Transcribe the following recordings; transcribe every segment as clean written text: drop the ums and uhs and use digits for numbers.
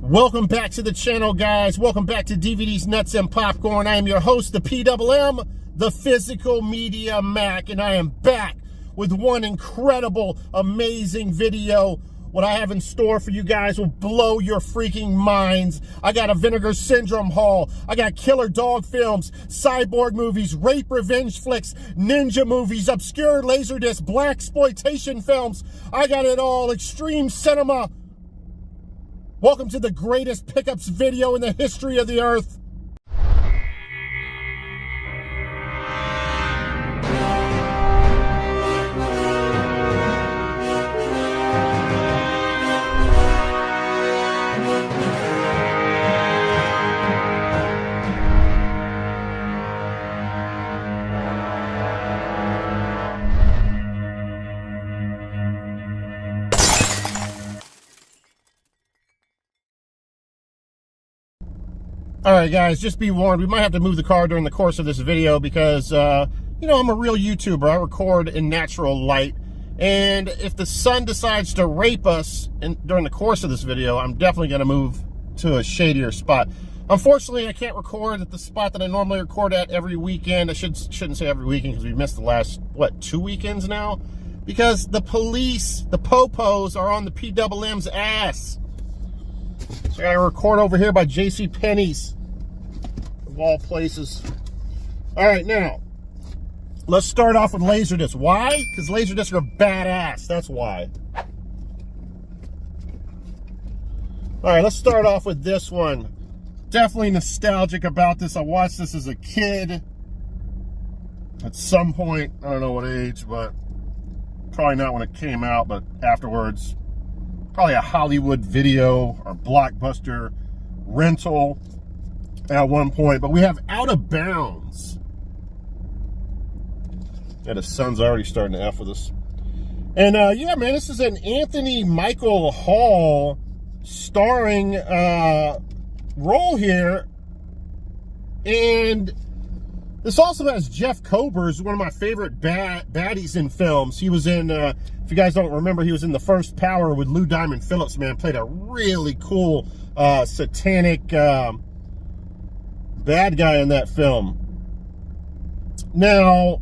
Welcome back to the channel, guys. Welcome back to DVDs, Nuts, and Popcorn. I am your host, the PMM, the Physical Media Mac, and I am back with one incredible, amazing video. What I have in store for you guys will blow your freaking minds. I got a Vinegar Syndrome haul. I got killer dog films, cyborg movies, rape revenge flicks, ninja movies, obscure laserdisc, blaxploitation films. I got it all. Extreme cinema. Welcome to the greatest pickups video in the history of the earth. Alright guys, just be warned, we might have to move the car during the course of this video because, you know, I'm a real YouTuber. I record in natural light. And if the sun decides to rape us during the course of this video, I'm definitely going to move to a shadier spot. Unfortunately, I can't record at the spot that I normally record at every weekend. I shouldn't say every weekend because we missed the last, what, 2 weekends now? Because the police, the popos, are on the PMM's ass. So I gotta record over here by JCPenney's, of all places. All right, now, let's start off with Laserdisc. Why? Because Laserdisc are badass, that's why. All right, let's start off with this one. Definitely nostalgic about this. I watched this as a kid. At some point, I don't know what age, but probably not when it came out, but afterwards. Probably a Hollywood video or Blockbuster rental at one point. But we have Out of Bounds. Yeah, the sun's already starting to F with us. And yeah, man, this is an Anthony Michael Hall starring role here. And this also has Jeff Cobers, one of my favorite baddies in films. He was in, if you guys don't remember, he was in The First Power with Lou Diamond Phillips, man. Played a really cool, satanic bad guy in that film. Now,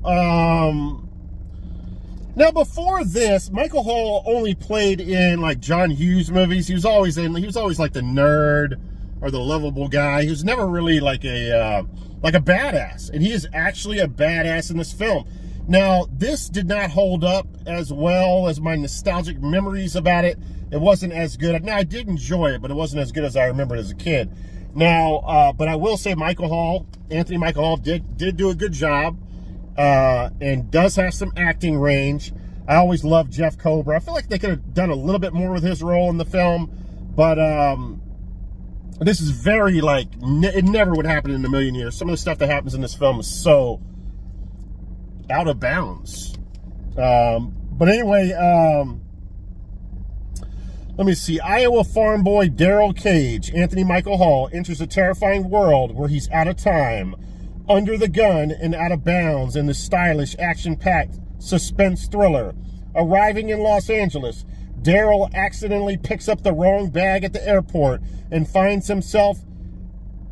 before this, Michael Hall only played in, like, John Hughes movies. He was always like the nerd or the lovable guy. He was never really like a badass, and he is actually a badass in this film. Now, this did not hold up as well as my nostalgic memories about it. It wasn't as good. Now, I did enjoy it, but it wasn't as good as I remembered as a kid. Now, but I will say Anthony Michael Hall did do a good job, and does have some acting range. I always loved Jeff Cobra. I feel like they could have done a little bit more with his role in the film, but this is very, like, it never would happen in a million years. Some of the stuff that happens in this film is so out of bounds. But anyway, let me see. Iowa farm boy Daryl Cage, Anthony Michael Hall, enters a terrifying world where he's out of time, under the gun, and out of bounds in the stylish, action-packed suspense thriller. Arriving in Los Angeles, Daryl accidentally picks up the wrong bag at the airport and finds himself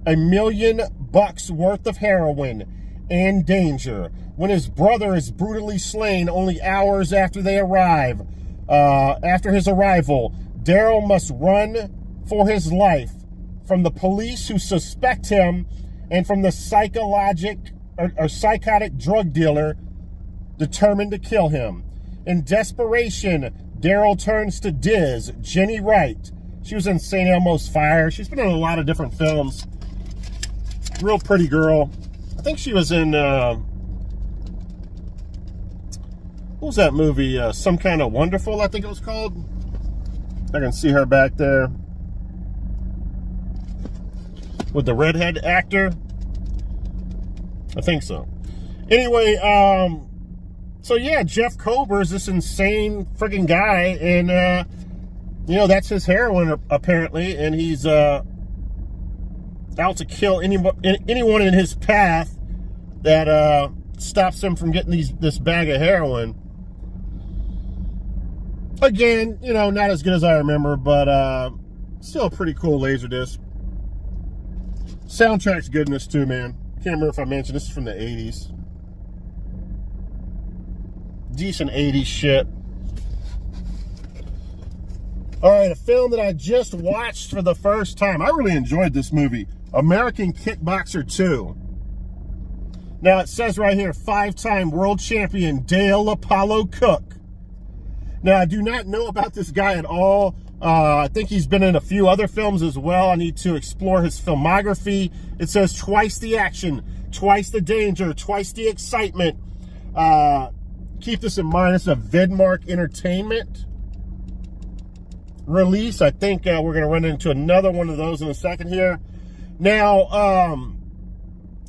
$1 million worth of heroin and danger when his brother is brutally slain only hours after they arrive. After his arrival, Daryl must run for his life from the police who suspect him and from the psychotic drug dealer determined to kill him. In desperation, Daryl turns to Diz, Jenny Wright. She was in St. Elmo's Fire. She's been in a lot of different films. Real pretty girl. I think she was in, what was that movie? Some Kind of Wonderful, I think it was called. I can see her back there. With the redhead actor. I think so. Anyway, so yeah, Jeff Cobra is this insane freaking guy, and you know, that's his heroin apparently, and he's out to kill anyone in his path that stops him from getting this bag of heroin. Again, you know, not as good as I remember, but Still a pretty cool Laserdisc. Soundtrack's goodness too, man. Can't remember if I mentioned this is from the 80s. Decent 80s shit. Alright, a film that I just watched for the first time. I really enjoyed this movie. American Kickboxer 2. Now it says right here, 5-time world champion Dale Apollo Cook. Now I do not know about this guy at all. I think he's been in a few other films as well. I need to explore his filmography. It says twice the action, twice the danger, twice the excitement. Keep this in mind, it's a Vidmark Entertainment release. I think we're going to run into another one of those in a second here. Now,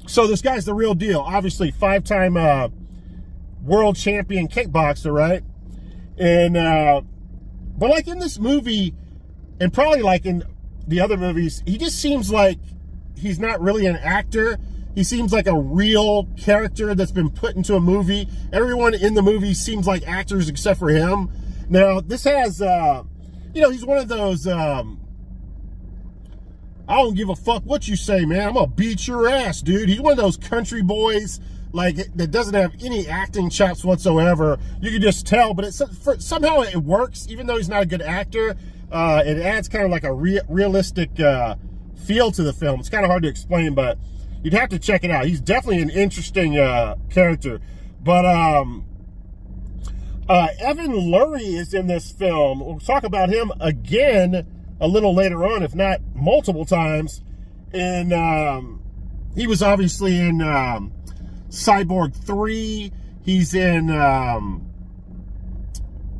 so this guy's the real deal. Obviously, 5-time world champion kickboxer, right? And but like in this movie, and probably like in the other movies, he just seems like he's not really an actor. He seems like a real character that's been put into a movie. Everyone in the movie seems like actors except for him. Now, this has, you know, he's one of those, I don't give a fuck what you say, man. I'm gonna beat your ass, dude. He's one of those country boys, like, that doesn't have any acting chops whatsoever. You can just tell, but somehow it works, even though he's not a good actor. It adds kind of like a realistic feel to the film. It's kind of hard to explain, but you'd have to check it out. He's definitely an interesting character. But Evan Lurie is in this film. We'll talk about him again a little later on, if not multiple times. And he was obviously in Cyborg 3. He's in,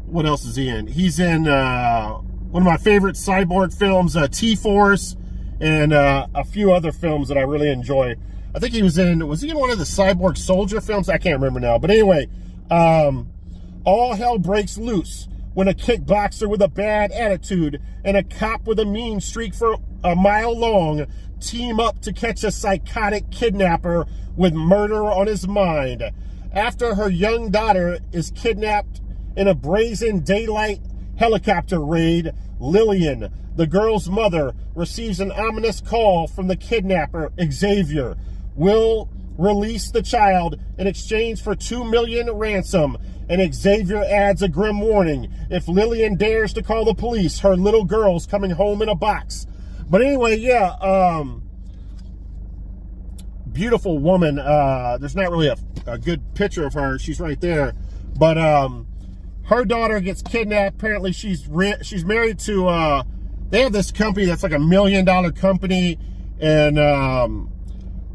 what else is he in? He's in one of my favorite Cyborg films, T-Force, and a few other films that I really enjoy. I think he was he in one of the Cyborg Soldier films? I can't remember now. But anyway, all hell breaks loose when a kickboxer with a bad attitude and a cop with a mean streak for a mile long team up to catch a psychotic kidnapper with murder on his mind. After her young daughter is kidnapped in a brazen daylight helicopter raid, Lillian, the girl's mother, receives an ominous call from the kidnapper, Xavier. Will release the child in exchange for $2 million ransom, and Xavier adds a grim warning. If Lillian dares to call the police, her little girl's coming home in a box. But anyway, yeah, beautiful woman. There's not really a good picture of her. She's right there. But her daughter gets kidnapped. Apparently she's married to, they have this company that's like $1 million company, and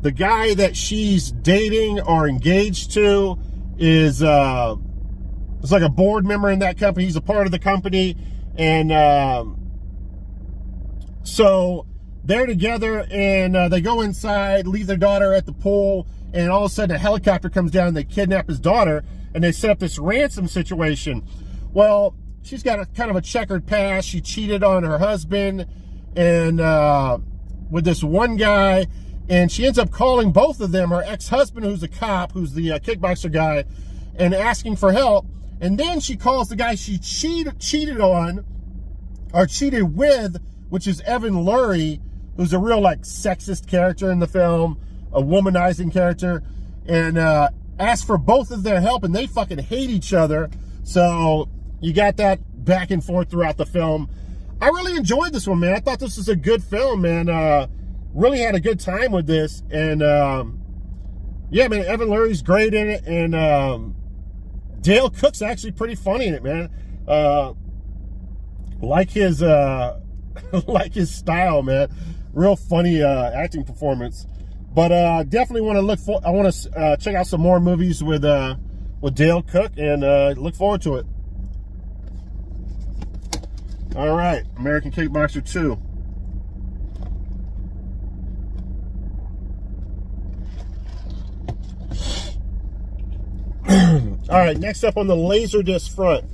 the guy that she's dating or engaged to is like a board member in that company. He's a part of the company, and so they're together, and they go inside, leave their daughter at the pool, and all of a sudden a helicopter comes down and they kidnap his daughter, and they set up this ransom situation. Well, she's got a kind of a checkered past. She cheated on her husband and with this one guy, and she ends up calling both of them, her ex-husband, who's a cop, who's the kickboxer guy, and asking for help. And then she calls the guy she cheated on, or cheated with, which is Evan Lurie, who's a real, like, sexist character in the film, a womanizing character, and asks for both of their help, and they fucking hate each other. So you got that back and forth throughout the film. I really enjoyed this one, man. I thought this was a good film, man. Really had a good time with this. And, yeah, man, Evan Lurie's great in it. And Dale Cook's actually pretty funny in it, man. Like his like his style, man. Real funny acting performance. But definitely want to I want to check out some more movies with Dale Cook, and look forward to it. All right, American Kickboxer 2. All right, next up on the Laserdisc front,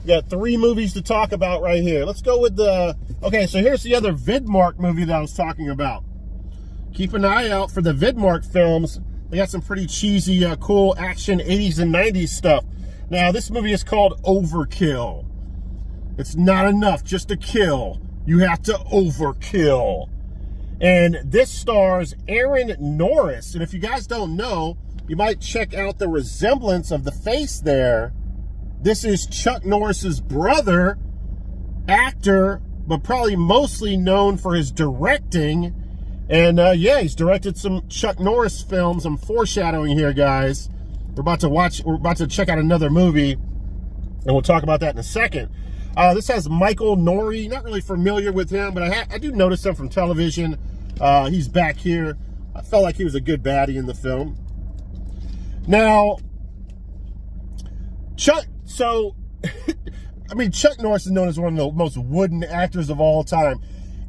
we got 3 movies to talk about right here. Let's go with the, okay, so here's the other Vidmark movie that I was talking about. Keep an eye out for the Vidmark films. They got some pretty cheesy, cool action 80s and 90s stuff. Now, this movie is called Overkill. It's not enough just to kill. You have to overkill. And this stars Aaron Norris. And if you guys don't know, you might check out the resemblance of the face there. This is Chuck Norris's brother, actor, but probably mostly known for his directing. And yeah, he's directed some Chuck Norris films. I'm foreshadowing here, guys. We're about to check out another movie, and we'll talk about that in a second. This has Michael Nouri. Not really familiar with him, but I do notice him from television. He's back here. I felt like he was a good baddie in the film. Now, Chuck Norris is known as one of the most wooden actors of all time.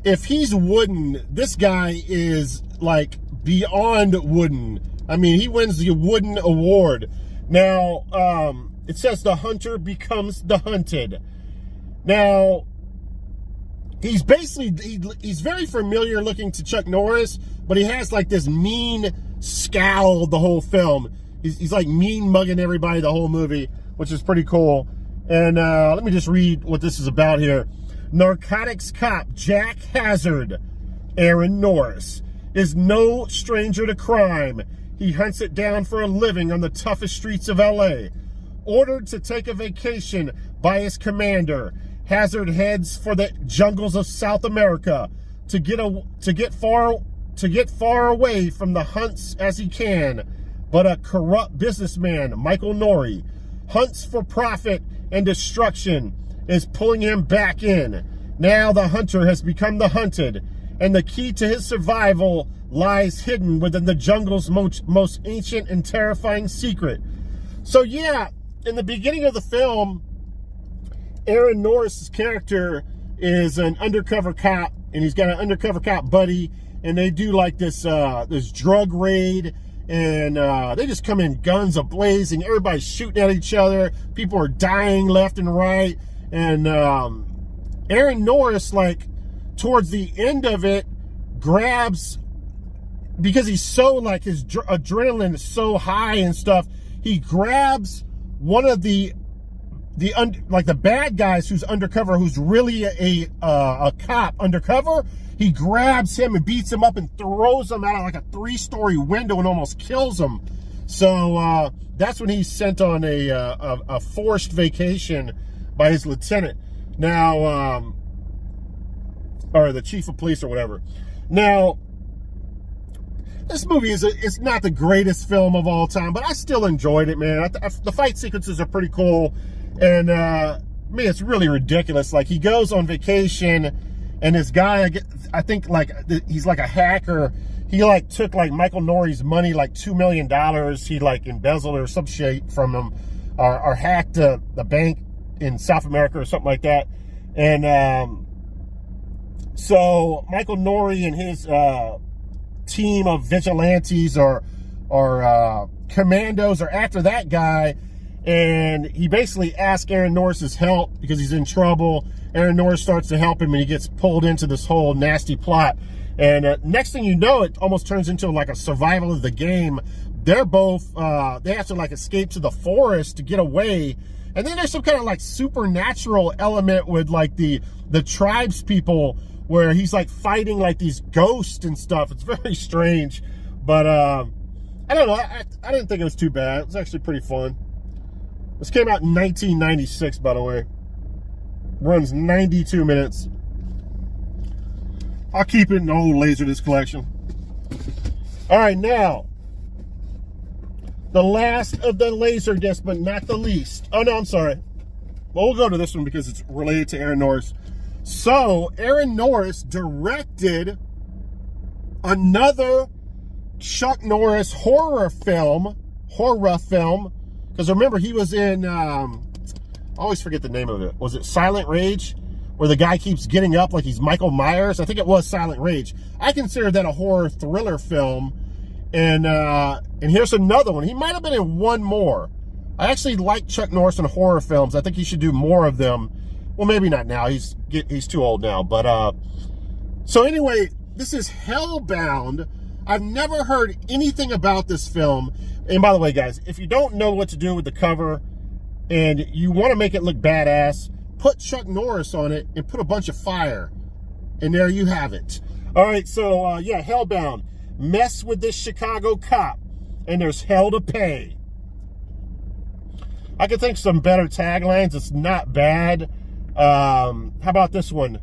If he's wooden, this guy is like beyond wooden. I mean, he wins the Wooden Award. Now, it says the hunter becomes the hunted. Now, he's basically, he's very familiar looking to Chuck Norris, but he has like this mean scowl the whole film. He's like mean mugging everybody the whole movie, which is pretty cool. And let me just read what this is about here. Narcotics cop Jack Hazard, Aaron Norris, is no stranger to crime. He hunts it down for a living on the toughest streets of LA. Ordered to take a vacation by his commander, Hazard heads for the jungles of South America to get far away from the hunts as he can. But a corrupt businessman, Michael Nouri, hunts for profit and destruction, is pulling him back in. Now the hunter has become the hunted, and the key to his survival lies hidden within the jungle's most ancient and terrifying secret. So yeah, in the beginning of the film, Aaron Norris's character is an undercover cop, and he's got an undercover cop buddy, and they do like this drug raid, and they just come in guns a-blazing. Everybody's shooting at each other. People are dying left and right. And Aaron Norris, like, towards the end of it, grabs, because he's so, like, his adrenaline is so high and stuff, he grabs one of the bad guys who's undercover, who's really a cop undercover. He grabs him and beats him up and throws him out of like a 3-story window and almost kills him. So that's when he's sent on a forced vacation by his lieutenant. Now, or the chief of police or whatever. Now, this movie it's not the greatest film of all time, but I still enjoyed it, man. The fight sequences are pretty cool. And, man, it's really ridiculous. Like, he goes on vacation, and this guy, I think, like, he's like a hacker. He, like, took, like, Michael Nouri's money, like, $2 million. He, like, embezzled or some shit from him, or hacked the bank in South America or something like that. And, so Michael Nouri and his, team of vigilantes or commandos are after that guy. And he basically asks Aaron Norris's help because he's in trouble. Aaron Norris starts to help him, and he gets pulled into this whole nasty plot. And next thing you know, it almost turns into like a survival of the game. They're both, they have to like escape to the forest to get away. And then there's some kind of like supernatural element with like the tribes people, where he's like fighting like these ghosts and stuff. It's very strange. But I don't know. I didn't think it was too bad. It was actually pretty fun. This came out in 1996, by the way. Runs 92 minutes. I'll keep it in the old Laserdisc collection. All right, now, the last of the Laserdisc, but not the least. Oh, no, I'm sorry. Well, we'll go to this one because it's related to Aaron Norris. So, Aaron Norris directed another Chuck Norris horror film. Because remember, he was in, I always forget the name of it. Was it Silent Rage? Where the guy keeps getting up like he's Michael Myers? I think it was Silent Rage. I consider that a horror thriller film. And here's another one. He might have been in one more. I actually like Chuck Norris in horror films. I think he should do more of them. Well, maybe not now. He's too old now. But, so anyway, this is Hellbound. I've never heard anything about this film. And by the way, guys, if you don't know what to do with the cover and you want to make it look badass, put Chuck Norris on it and put a bunch of fire. And there you have it. All right, so yeah, Hellbound. Mess with this Chicago cop, and there's hell to pay. I could think some better taglines. It's not bad. How about this one?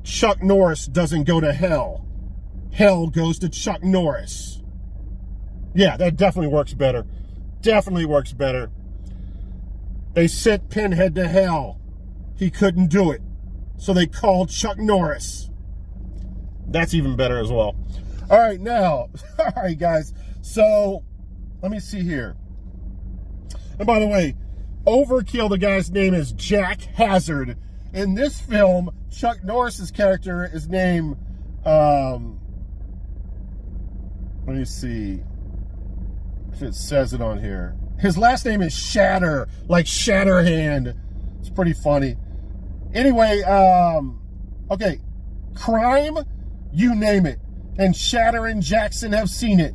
Chuck Norris doesn't go to hell. Hell goes to Chuck Norris. Yeah, that definitely works better. Definitely works better. They sent Pinhead to hell. He couldn't do it. So they called Chuck Norris. That's even better as well. All right, now, all right, guys. So, let me see here. And by the way, Overkill, the guy's name is Jack Hazard. In this film, Chuck Norris's character is named, let me see if it says it on here. His last name is Shatter, like Shatterhand. It's pretty funny. Anyway, okay, crime, you name it. And Shatter and Jackson have seen it.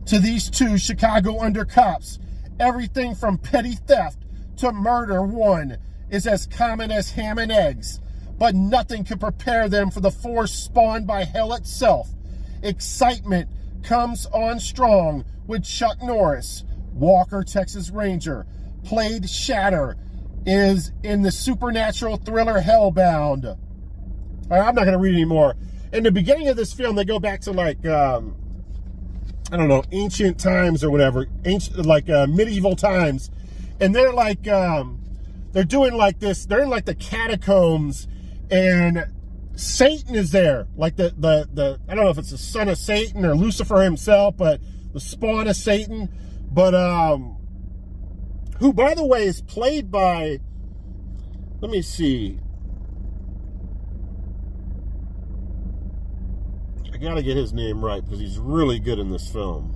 To these two Chicago under cops, everything from petty theft to murder one is as common as ham and eggs, but nothing can prepare them for the force spawned by hell itself. Excitement comes on strong with Chuck Norris, Walker, Texas Ranger, played Shatter, is in the supernatural thriller Hellbound. All right, I'm not going to read anymore. In the beginning of this film, they go back to like, I don't know, ancient times or whatever, ancient, like medieval times. And they're like, they're doing like this, they're in like the catacombs, and Satan is there. Like the I don't know if it's the son of Satan or Lucifer himself, but the spawn of Satan. But, who, by the way, is played by, let me see. I gotta get his name right because he's really good in this film.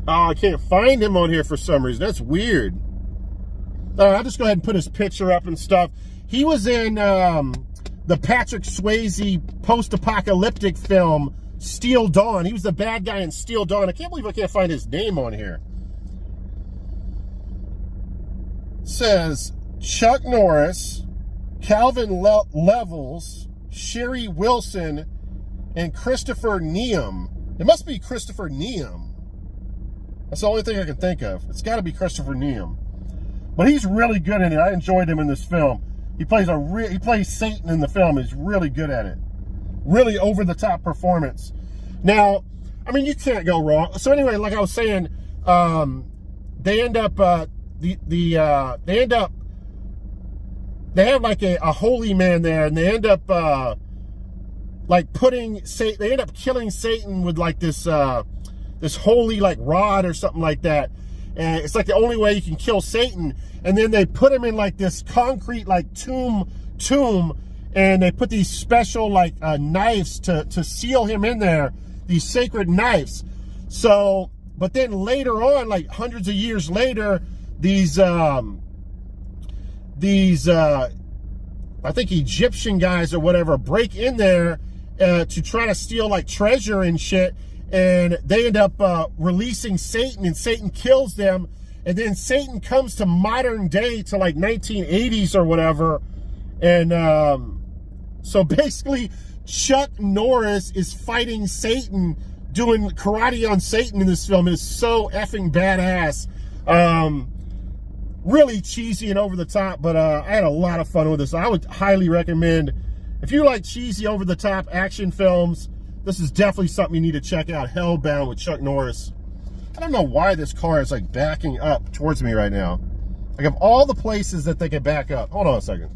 Oh, I can't find him on here for some reason. That's weird. All right, I'll just go ahead and put his picture up and stuff. He was in the Patrick Swayze post-apocalyptic film Steel Dawn. He was the bad guy in Steel Dawn. I can't believe I can't find his name on here. It says Chuck Norris, Calvin Levels, Sherry Wilson, and Christopher Neum. It must be Christopher Neum. That's the only thing I can think of. It's got to be Christopher Neum. But he's really good in it. I enjoyed him in this film. He plays he plays Satan in the film. He's really good at it. Really over the top performance. Now, I mean, you can't go wrong. So anyway, like I was saying, they end up they have like a holy man there, and they end up like putting Satan. They end up killing Satan with like this this holy like rod or something like that. And it's like the only way you can kill Satan. And then they put him in like this concrete like tomb, and they put these special like knives to seal him in there, these sacred knives. So, but then later on, like hundreds of years later, these I think Egyptian guys or whatever break in there to try to steal like treasure and shit. And they end up releasing Satan, and Satan kills them. And then Satan comes to modern day, to like 1980s or whatever. And so basically, Chuck Norris is fighting Satan, doing karate on Satan in this film. It is so effing badass. Really cheesy and over the top, but I had a lot of fun with this. I would highly recommend, if you like cheesy, over the top action films, this is definitely something you need to check out. Hellbound with Chuck Norris. I don't know why this car is like backing up towards me right now. Like of all the places that they can back up. Hold on a second.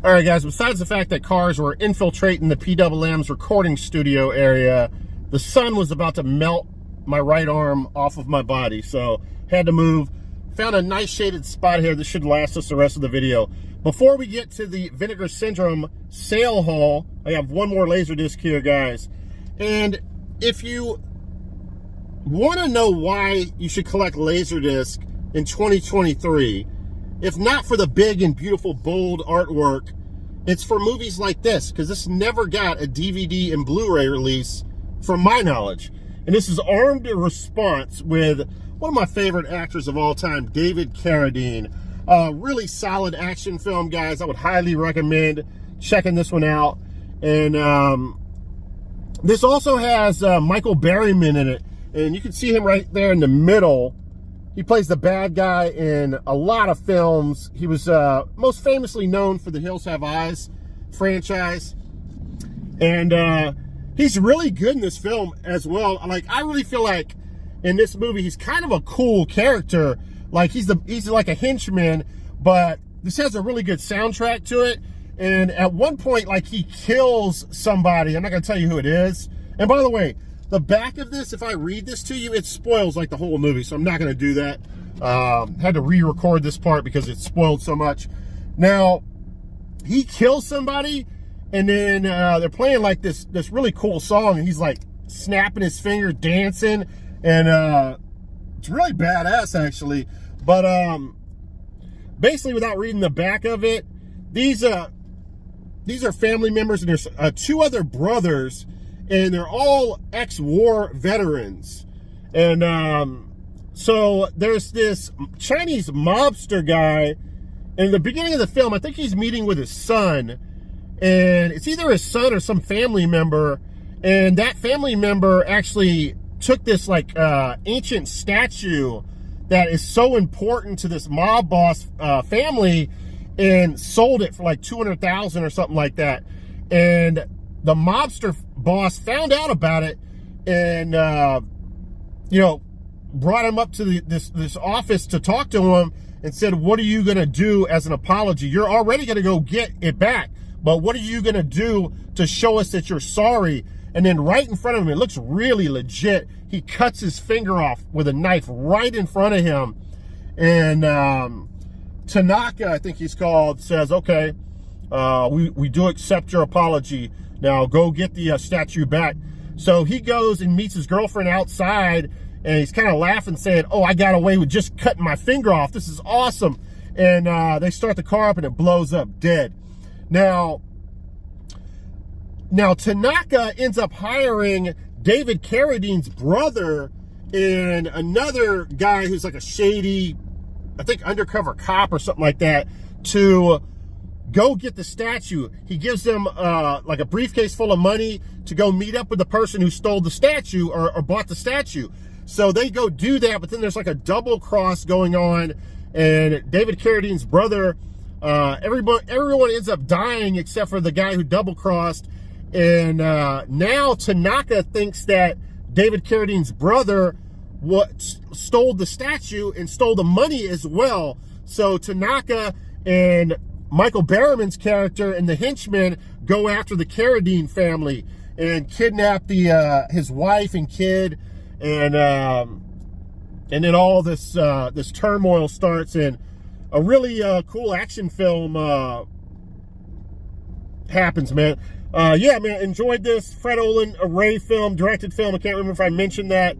All right, guys, besides the fact that cars were infiltrating the PWM's recording studio area, the sun was about to melt my right arm off of my body, so had to move. Found a nice shaded spot here that should last us the rest of the video. Before we get to the Vinegar Syndrome sale haul, I have one more Laserdisc here, guys. And if you want to know why you should collect Laserdisc in 2023, if not for the big and beautiful, bold artwork it's for movies like this, because this never got a DVD and Blu-ray release, from my knowledge. And this is Armed Response with one of my favorite actors of all time, David Carradine. Really solid action film, guys. I would highly recommend checking this one out. And this also has Michael Berryman in it. And you can see him right there in the middle. He plays the bad guy in a lot of films. He was most famously known for the Hills Have Eyes franchise. And he's really good in this film as well. Like, I really feel like in this movie, he's kind of a cool character. Like, he's like a henchman, but this has a really good soundtrack to it. And at one point, like, he kills somebody. I'm not going to tell you who it is. And by the way, the back of this, if I read this to you, it spoils like the whole movie, so I'm not going to do that. Had to re-record this part because it spoiled so much. Now, he kills somebody, and then they're playing like this really cool song, and he's like snapping his finger, dancing, and it's really badass actually. But basically, without reading the back of it, these are family members, and there's two other brothers, and they're all ex-war veterans. And so there's this Chinese mobster guy, and in the beginning of the film, I think he's meeting with his son, and it's either his son or some family member, and that family member actually took this like ancient statue that is so important to this mob boss family and sold it for like $200,000 or something like that. And the mobster boss found out about it, and you know, brought him up to this office to talk to him and said, what are you going to do as an apology? You're already going to go get it back, but what are you going to do to show us that you're sorry? And then right in front of him, it looks really legit, he cuts his finger off with a knife right in front of him. And Tanaka, I think he's called, says, okay, we do accept your apology. Now go get the statue back. So he goes and meets his girlfriend outside, and he's kind of laughing, saying, oh, I got away with just cutting my finger off. This is awesome. And they start the car up, and it blows up dead. Now Tanaka ends up hiring David Carradine's brother and another guy who's like a shady, I think, undercover cop or something like that, to go get the statue. He gives them like a briefcase full of money to go meet up with the person who stole the statue or bought the statue. So they go do that, but then there's like a double cross going on, and David Carradine's brother, everyone ends up dying except for the guy who double crossed. And now Tanaka thinks that David Carradine's brother stole the statue and stole the money as well. So Tanaka and Michael Berryman's character and the henchmen go after the Carradine family and kidnap his wife and kid, and then all this this turmoil starts, and a really cool action film happens, man. Yeah, man, enjoyed this Fred Olen Ray film, directed film. I can't remember if I mentioned that,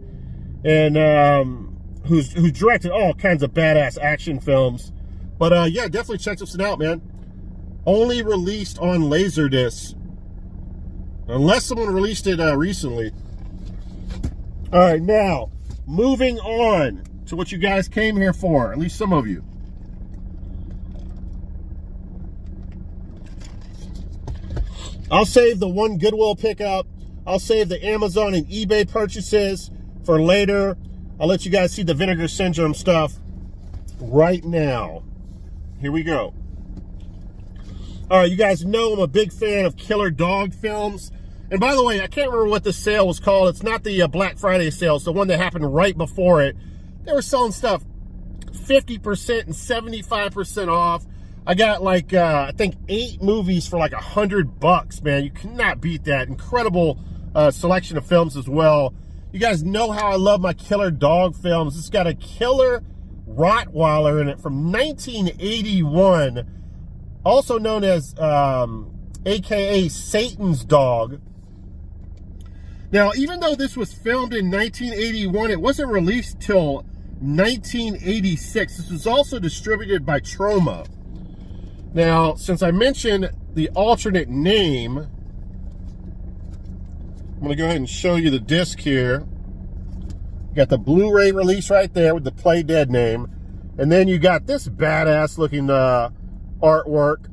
and who's directed all kinds of badass action films. But yeah, definitely check this one out, man. Only released on Laserdisc, unless someone released it recently. All right, now moving on to what you guys came here for, at least some of you. I'll save the one Goodwill pickup. I'll save the Amazon and eBay purchases for later. I'll let you guys see the Vinegar Syndrome stuff right now. Here we go. All right, you guys know I'm a big fan of killer dog films. And by the way, I can't remember what this sale was called. It's not the Black Friday sale. It's the one that happened right before it. They were selling stuff 50% and 75% off. I got like, I think 8 movies for like $100, man. You cannot beat that. Incredible selection of films as well. You guys know how I love my killer dog films. It's got a killer Rottweiler in it from 1981, also known as AKA Satan's dog. Now, even though this was filmed in 1981, it wasn't released till 1986. This was also distributed by Troma. Now, since I mentioned the alternate name. I'm going to go ahead and show you the disc here. You got the Blu-ray release right there with the Play Dead name. And then you got this badass looking artwork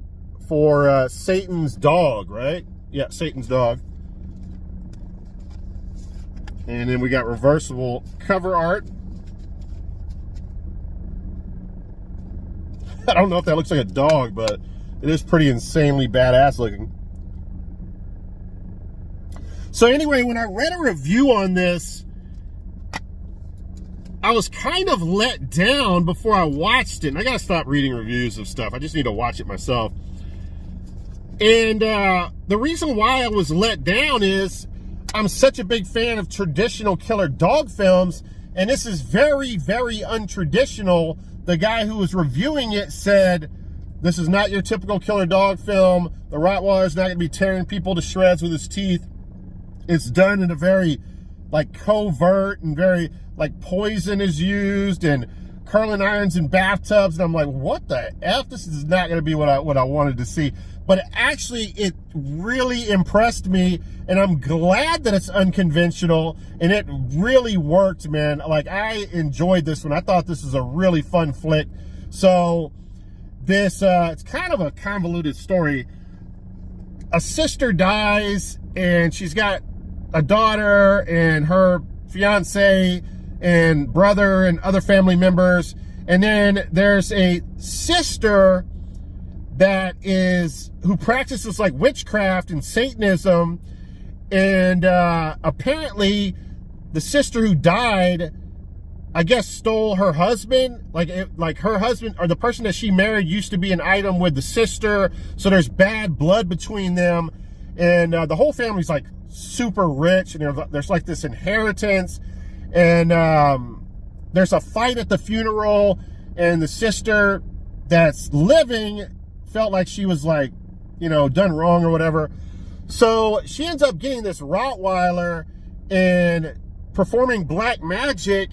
for Satan's Dog, right? Yeah, Satan's Dog. And then we got reversible cover art. I don't know if that looks like a dog, but it is pretty insanely badass looking. So anyway, when I read a review on this, I was kind of let down before I watched it. And I gotta stop reading reviews of stuff. I just need to watch it myself. And the reason why I was let down is I'm such a big fan of traditional killer dog films, and this is very, very untraditional. The guy who was reviewing it said, this is not your typical killer dog film. The Rottweiler is not going to be tearing people to shreds with his teeth. It's done in a very, like, covert and very, like, poison is used and curling irons in bathtubs. And I'm like, what the F? This is not going to be what I wanted to see. But actually, it really impressed me, and I'm glad that it's unconventional, and it really worked, man. Like, I enjoyed this one. I thought this was a really fun flick. So, this, it's kind of a convoluted story. A sister dies, and she's got a daughter, and her fiance, and brother, and other family members. And then there's a sister that who practices like witchcraft and Satanism, and apparently the sister who died, I guess, stole her husband. Like her husband, or the person that she married, used to be an item with the sister, so there's bad blood between them, and the whole family's like super rich, and there's like this inheritance, and there's a fight at the funeral, and the sister that's living felt like she was, like, you know, done wrong or whatever. So she ends up getting this Rottweiler and performing black magic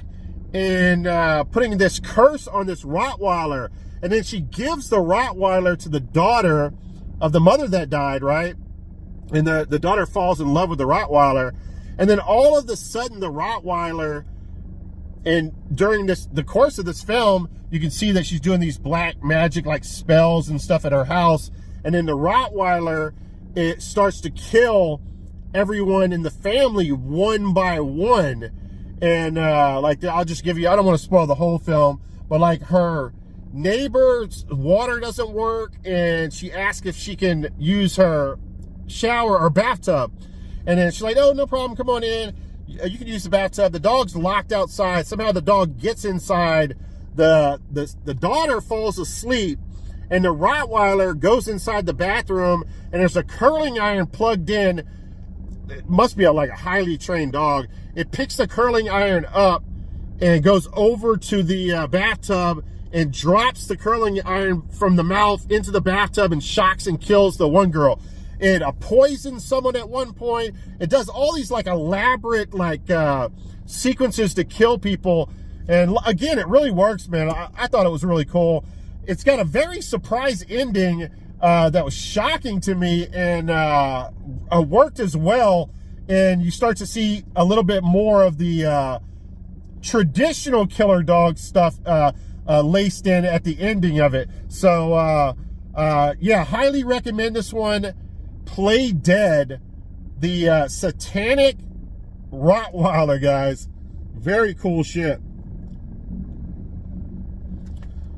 and putting this curse on this Rottweiler. And then she gives the Rottweiler to the daughter of the mother that died, right? And the daughter falls in love with the Rottweiler. And then all of a sudden, the Rottweiler, and during the course of this film, you can see that she's doing these black magic, like, spells and stuff at her house. And then the Rottweiler, it starts to kill everyone in the family one by one. And like, I'll just give you, I don't want to spoil the whole film, but like, her neighbor's water doesn't work, and she asks if she can use her shower or bathtub. And then she's like, oh, no problem, come on in. You can use the bathtub. The dog's locked outside. Somehow the dog gets inside. The daughter falls asleep, and the Rottweiler goes inside the bathroom, and there's a curling iron plugged in. It must be like a highly trained dog. It picks the curling iron up and goes over to the bathtub and drops the curling iron from the mouth into the bathtub and shocks and kills the one girl. It poisons someone at one point. It does all these like elaborate like sequences to kill people. And again, it really works, man. I thought it was really cool. It's got a very surprise ending that was shocking to me, and worked as well. And you start to see a little bit more of the traditional killer dog stuff laced in at the ending of it. So, yeah, highly recommend this one. Play Dead, the satanic Rottweiler, guys. Very cool shit.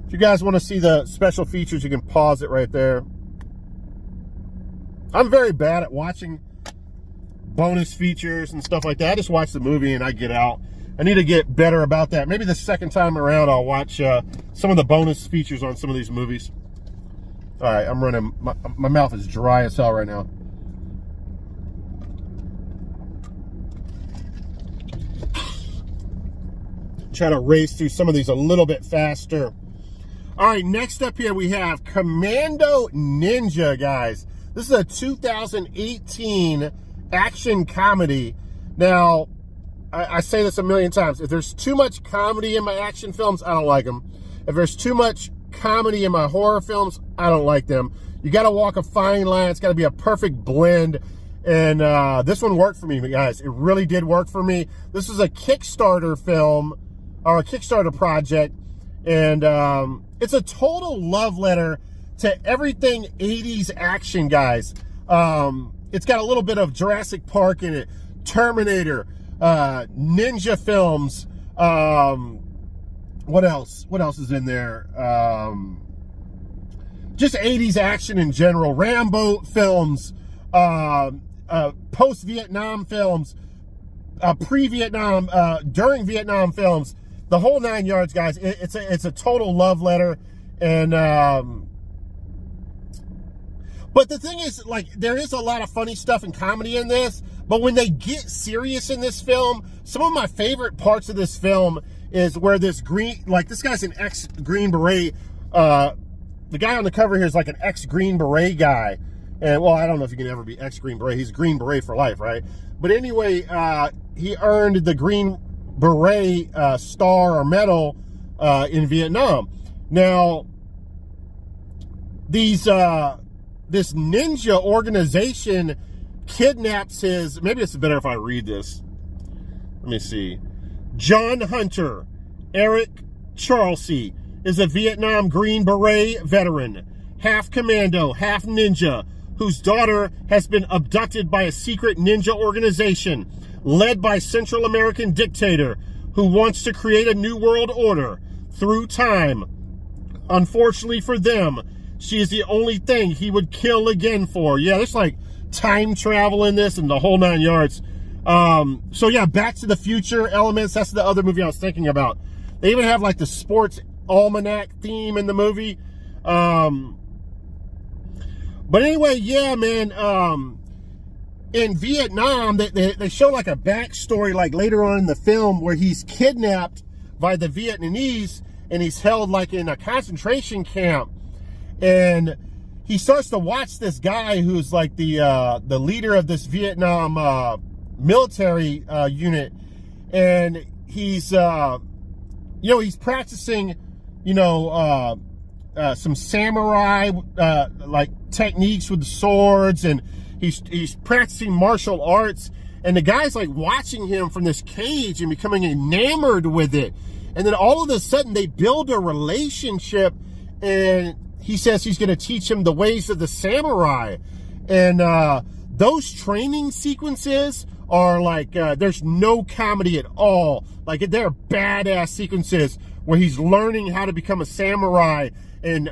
If you guys want to see the special features, you can pause it right there. I'm very bad at watching bonus features and stuff like that. I just watch the movie and I get out. I need to get better about that. Maybe the second time around I'll watch some of the bonus features on some of these movies. All right, I'm running. My mouth is dry as hell right now. Try to race through some of these a little bit faster. All right, next up here we have Commando Ninja, guys. This is a 2018 action comedy. Now, I say this a million times. If there's too much comedy in my action films, I don't like them. If there's too much comedy in my horror films, I don't like them. You got to walk a fine line. It's got to be a perfect blend. And this one worked for me, guys. It really did work for me. This was a Kickstarter film, or a Kickstarter project. And it's a total love letter to everything 80s action, guys. It's got a little bit of Jurassic Park in it, Terminator, ninja films. What else? What else is in there? Just 80s action in general. Rambo films, post-Vietnam films, pre-Vietnam, during Vietnam films, the whole 9 yards, guys. It's a total love letter. And but the thing is, like, there is a lot of funny stuff and comedy in this, but when they get serious in this film, some of my favorite parts of this film is where this this guy's an ex-Green Beret. The guy on the cover here is like an ex-Green Beret guy. And, well, I don't know if you can ever be ex-Green Beret. He's Green Beret for life, right? But anyway, he earned the Green Beret star or medal in Vietnam. Now, this ninja organization kidnaps his... Maybe it's better if I read this. Let me see. John Hunter, Eric Charlesy, is a Vietnam Green Beret veteran, half commando, half ninja, whose daughter has been abducted by a secret ninja organization led by Central American dictator who wants to create a new world order through time. Unfortunately for them, she is the only thing he would kill again for. Yeah, there's like time travel in this and the whole 9 yards. So yeah, Back to the Future elements. That's the other movie I was thinking about. They even have like the sports almanac theme in the movie. But anyway, yeah, man, in Vietnam, they show like a backstory, like later on in the film, where he's kidnapped by the Vietnamese and he's held like in a concentration camp. And he starts to watch this guy who's like the leader of this Vietnam military unit, and he's he's practicing some samurai like techniques with the swords, and he's practicing martial arts, and the guy's like watching him from this cage and becoming enamored with it. And then all of a sudden they build a relationship, and he says he's going to teach him the ways of the samurai. And those training sequences are like, there's no comedy at all. Like, they're badass sequences where he's learning how to become a samurai, and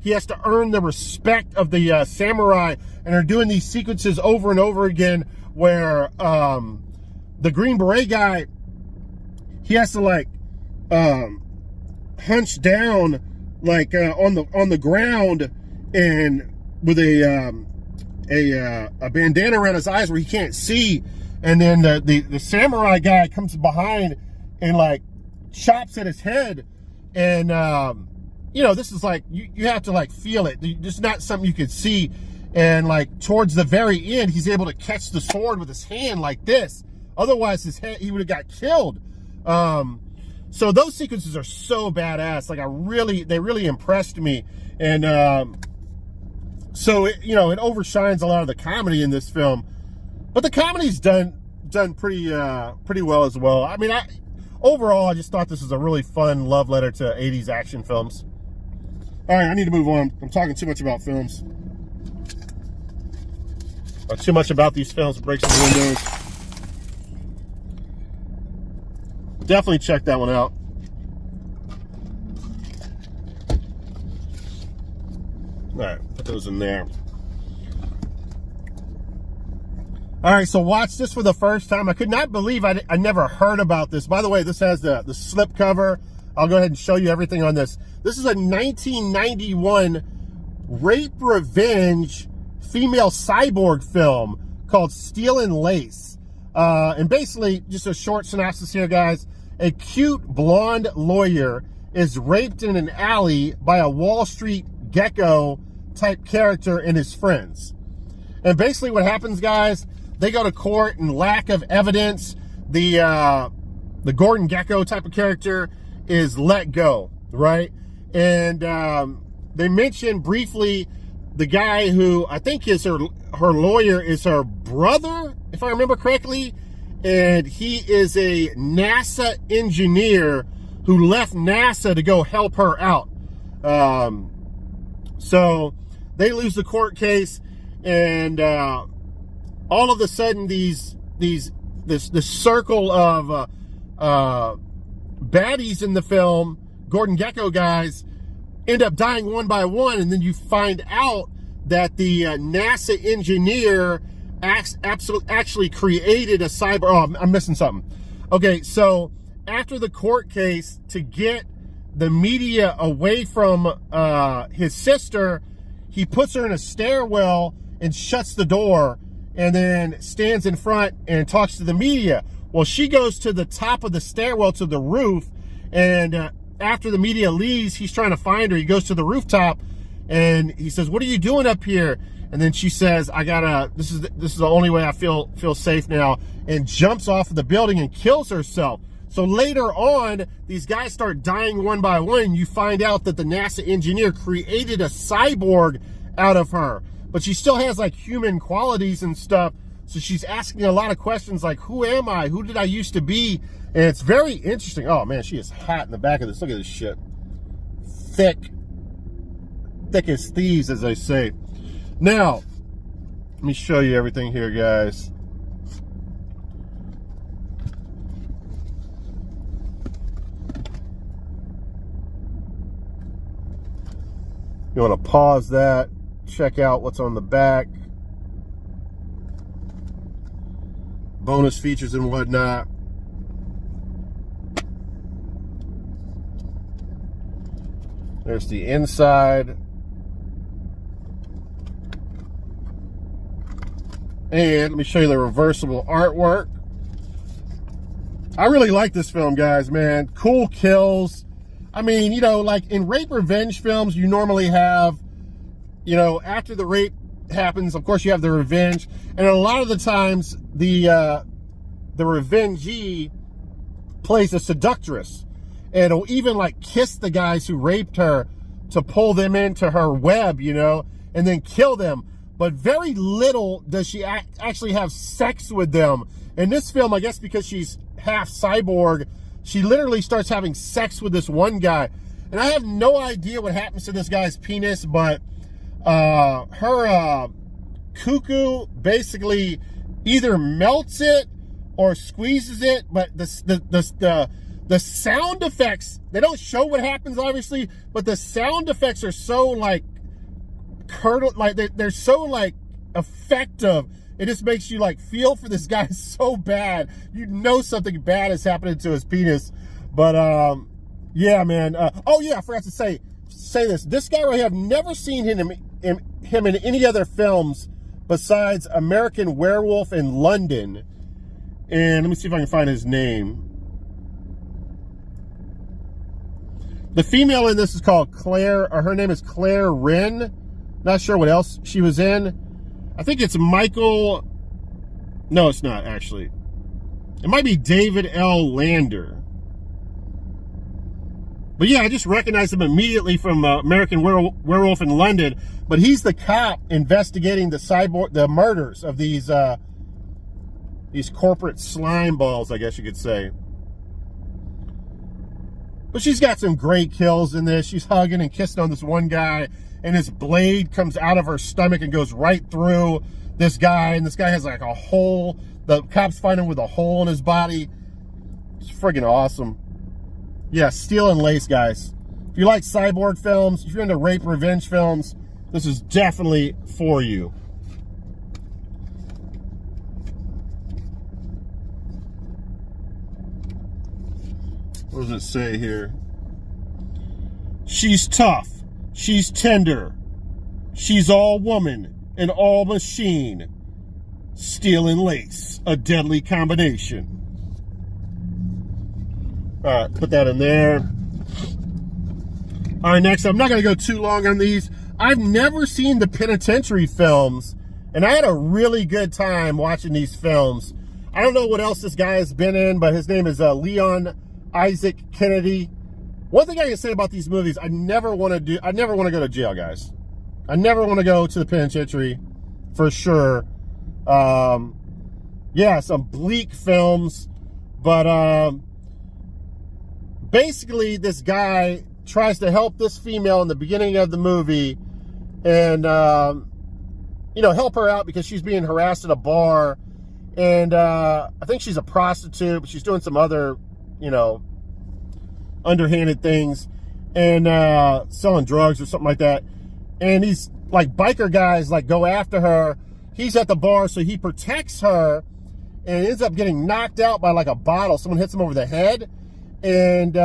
he has to earn the respect of the samurai. And they're doing these sequences over and over again where the Green Beret guy, he has to like hunch down like on the ground, and with a bandana around his eyes where he can't see. And then the samurai guy comes behind and like chops at his head. And this is like, you have to like feel it. It's not something you could see. And like towards the very end, he's able to catch the sword with his hand like this. Otherwise he would have got killed. So those sequences are so badass. Like they really impressed me. And so it overshines a lot of the comedy in this film. But the comedy's done pretty well as well. I mean, overall, I just thought this was a really fun love letter to 80s action films. All right, I need to move on. I'm talking too much about films. Too much about these films breaks the windows. Definitely check that one out. All right, put those in there. All right, so watch this for the first time. I could not believe I never heard about this. By the way, this has the slip cover. I'll go ahead and show you everything on this. This is a 1991 rape revenge female cyborg film called Steel and Lace. And basically, just a short synopsis here, guys. A cute blonde lawyer is raped in an alley by a Wall Street gecko type character and his friends. And basically what happens, guys, they go to court and lack of evidence. The Gordon Gekko type of character is let go, right? And they mention briefly the guy who I think is her lawyer is her brother, if I remember correctly, and he is a NASA engineer who left NASA to go help her out. So they lose the court case, and all of a sudden this circle of baddies in the film, Gordon Gekko guys, end up dying one by one, and then you find out that the NASA engineer actually created a cyber... Oh, I'm missing something. Okay, so after the court case, to get the media away from his sister, he puts her in a stairwell and shuts the door, and then stands in front and talks to the media. Well, she goes to the top of the stairwell to the roof, and after the media leaves, he's trying to find her. He goes to the rooftop, and he says, "What are you doing up here?" And then she says, "I gotta. This is the only way I feel safe now," and jumps off of the building and kills herself. So later on, these guys start dying one by one, and you find out that the NASA engineer created a cyborg out of her, but she still has like human qualities and stuff. So she's asking a lot of questions like, who am I? Who did I used to be? And it's very interesting. Oh man, she is hot in the back of this. Look at this shit. Thick as thieves, as they say. Now, let me show you everything here, guys. You want to pause that, check out what's on the back. Bonus features and whatnot. There's the inside. And let me show you the reversible artwork. I really like this film, guys, man. Cool kills. I mean, you know, like in rape revenge films, you normally have, you know, after the rape happens, of course you have the revenge. And a lot of the times, the revengee plays a seductress. And it'll even like kiss the guys who raped her to pull them into her web, you know, and then kill them. But very little does she actually have sex with them. In this film, I guess because she's half cyborg, she literally starts having sex with this one guy. And I have no idea what happens to this guy's penis, but her cuckoo basically either melts it or squeezes it. But the sound effects, they don't show what happens, obviously, but the sound effects are so like they're so like effective. It just makes you like feel for this guy so bad. You know something bad is happening to his penis. But yeah, man. Oh yeah, I forgot to say this. This guy right here, I've never seen him in any other films besides American Werewolf in London. And let me see if I can find his name. The female in this is called Claire, or her name is Claire Wren. Not sure what else she was in. I think it's Michael. No, it's not, actually. It might be David L. Lander. But yeah, I just recognized him immediately from American Werewolf in London. But he's the cop investigating the murders of these corporate slime balls, I guess you could say. But she's got some great kills in this. She's hugging and kissing on this one guy, and his blade comes out of her stomach and goes right through this guy, and this guy has like a hole. The cops find him with a hole in his body. It's friggin' awesome. Yeah, Steel and Lace, guys. If you like cyborg films, if you're into rape revenge films, this is definitely for you. What does it say here? She's tough. She's tender. She's all woman and all machine. Steel and Lace, a deadly combination. All right, put that in there. All right, next, I'm not going to go too long on these. I've never seen the penitentiary films, and I had a really good time watching these films. I don't know what else this guy has been in, but his name is Leon Isaac Kennedy. One thing I can say about these movies, I never want to go to jail, guys. I never want to go to the penitentiary, for sure. Yeah, some bleak films, but basically this guy tries to help this female in the beginning of the movie, and you know, help her out because she's being harassed at a bar, and I think she's a prostitute, but she's doing some other, you know, underhanded things, and selling drugs or something like that. And these like biker guys like go after her. He's at the bar, so he protects her, and ends up getting knocked out by like a bottle. Someone hits him over the head, and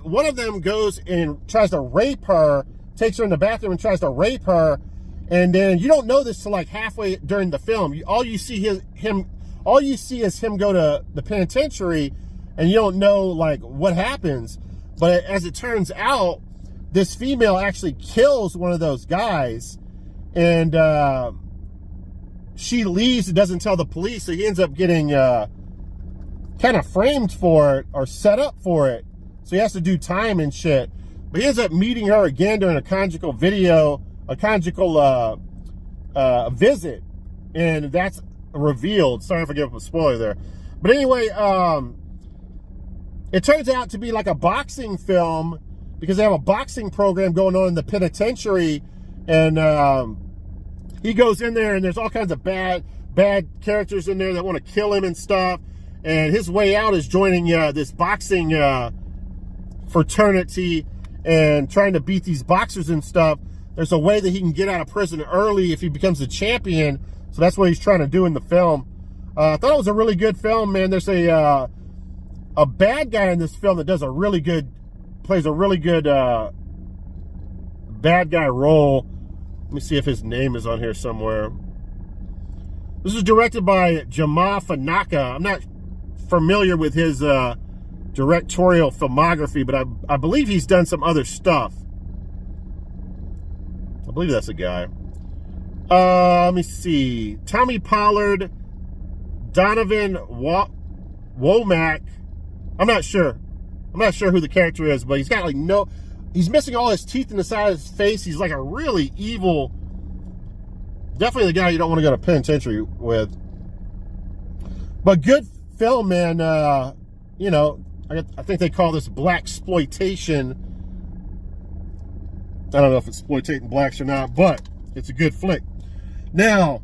one of them goes and tries to rape her, takes her in the bathroom and tries to rape her. And then you don't know this till like halfway during the film. All you see is him go to the penitentiary, and you don't know like what happens. But as it turns out, this female actually kills one of those guys, and she leaves and doesn't tell the police, so he ends up getting kind of framed for it, or set up for it. So he has to do time and shit. But he ends up meeting her again during a conjugal visit, and that's revealed. Sorry if I gave up a spoiler there. But anyway, it turns out to be like a boxing film, because they have a boxing program going on in the penitentiary, and he goes in there, and there's all kinds of bad characters in there that want to kill him and stuff. And his way out is joining this boxing fraternity and trying to beat these boxers and stuff. There's a way that he can get out of prison early if he becomes a champion. So that's what he's trying to do in the film. I thought it was a really good film, man. There's a bad guy in this film that plays a really good bad guy role. Let me see if his name is on here somewhere. This is directed by Jama Fanaka. I'm not familiar with his directorial filmography, but I believe he's done some other stuff. I believe that's a guy. Let me see. Tommy Pollard, Donovan Womack. I'm not sure who the character is, but he's got like he's missing all his teeth in the side of his face. He's like a really evil, definitely the guy you don't want to go to penitentiary with. But good film, man. You know, I think they call this blaxploitation. I don't know if it's exploitating blacks or not, but it's a good flick. Now,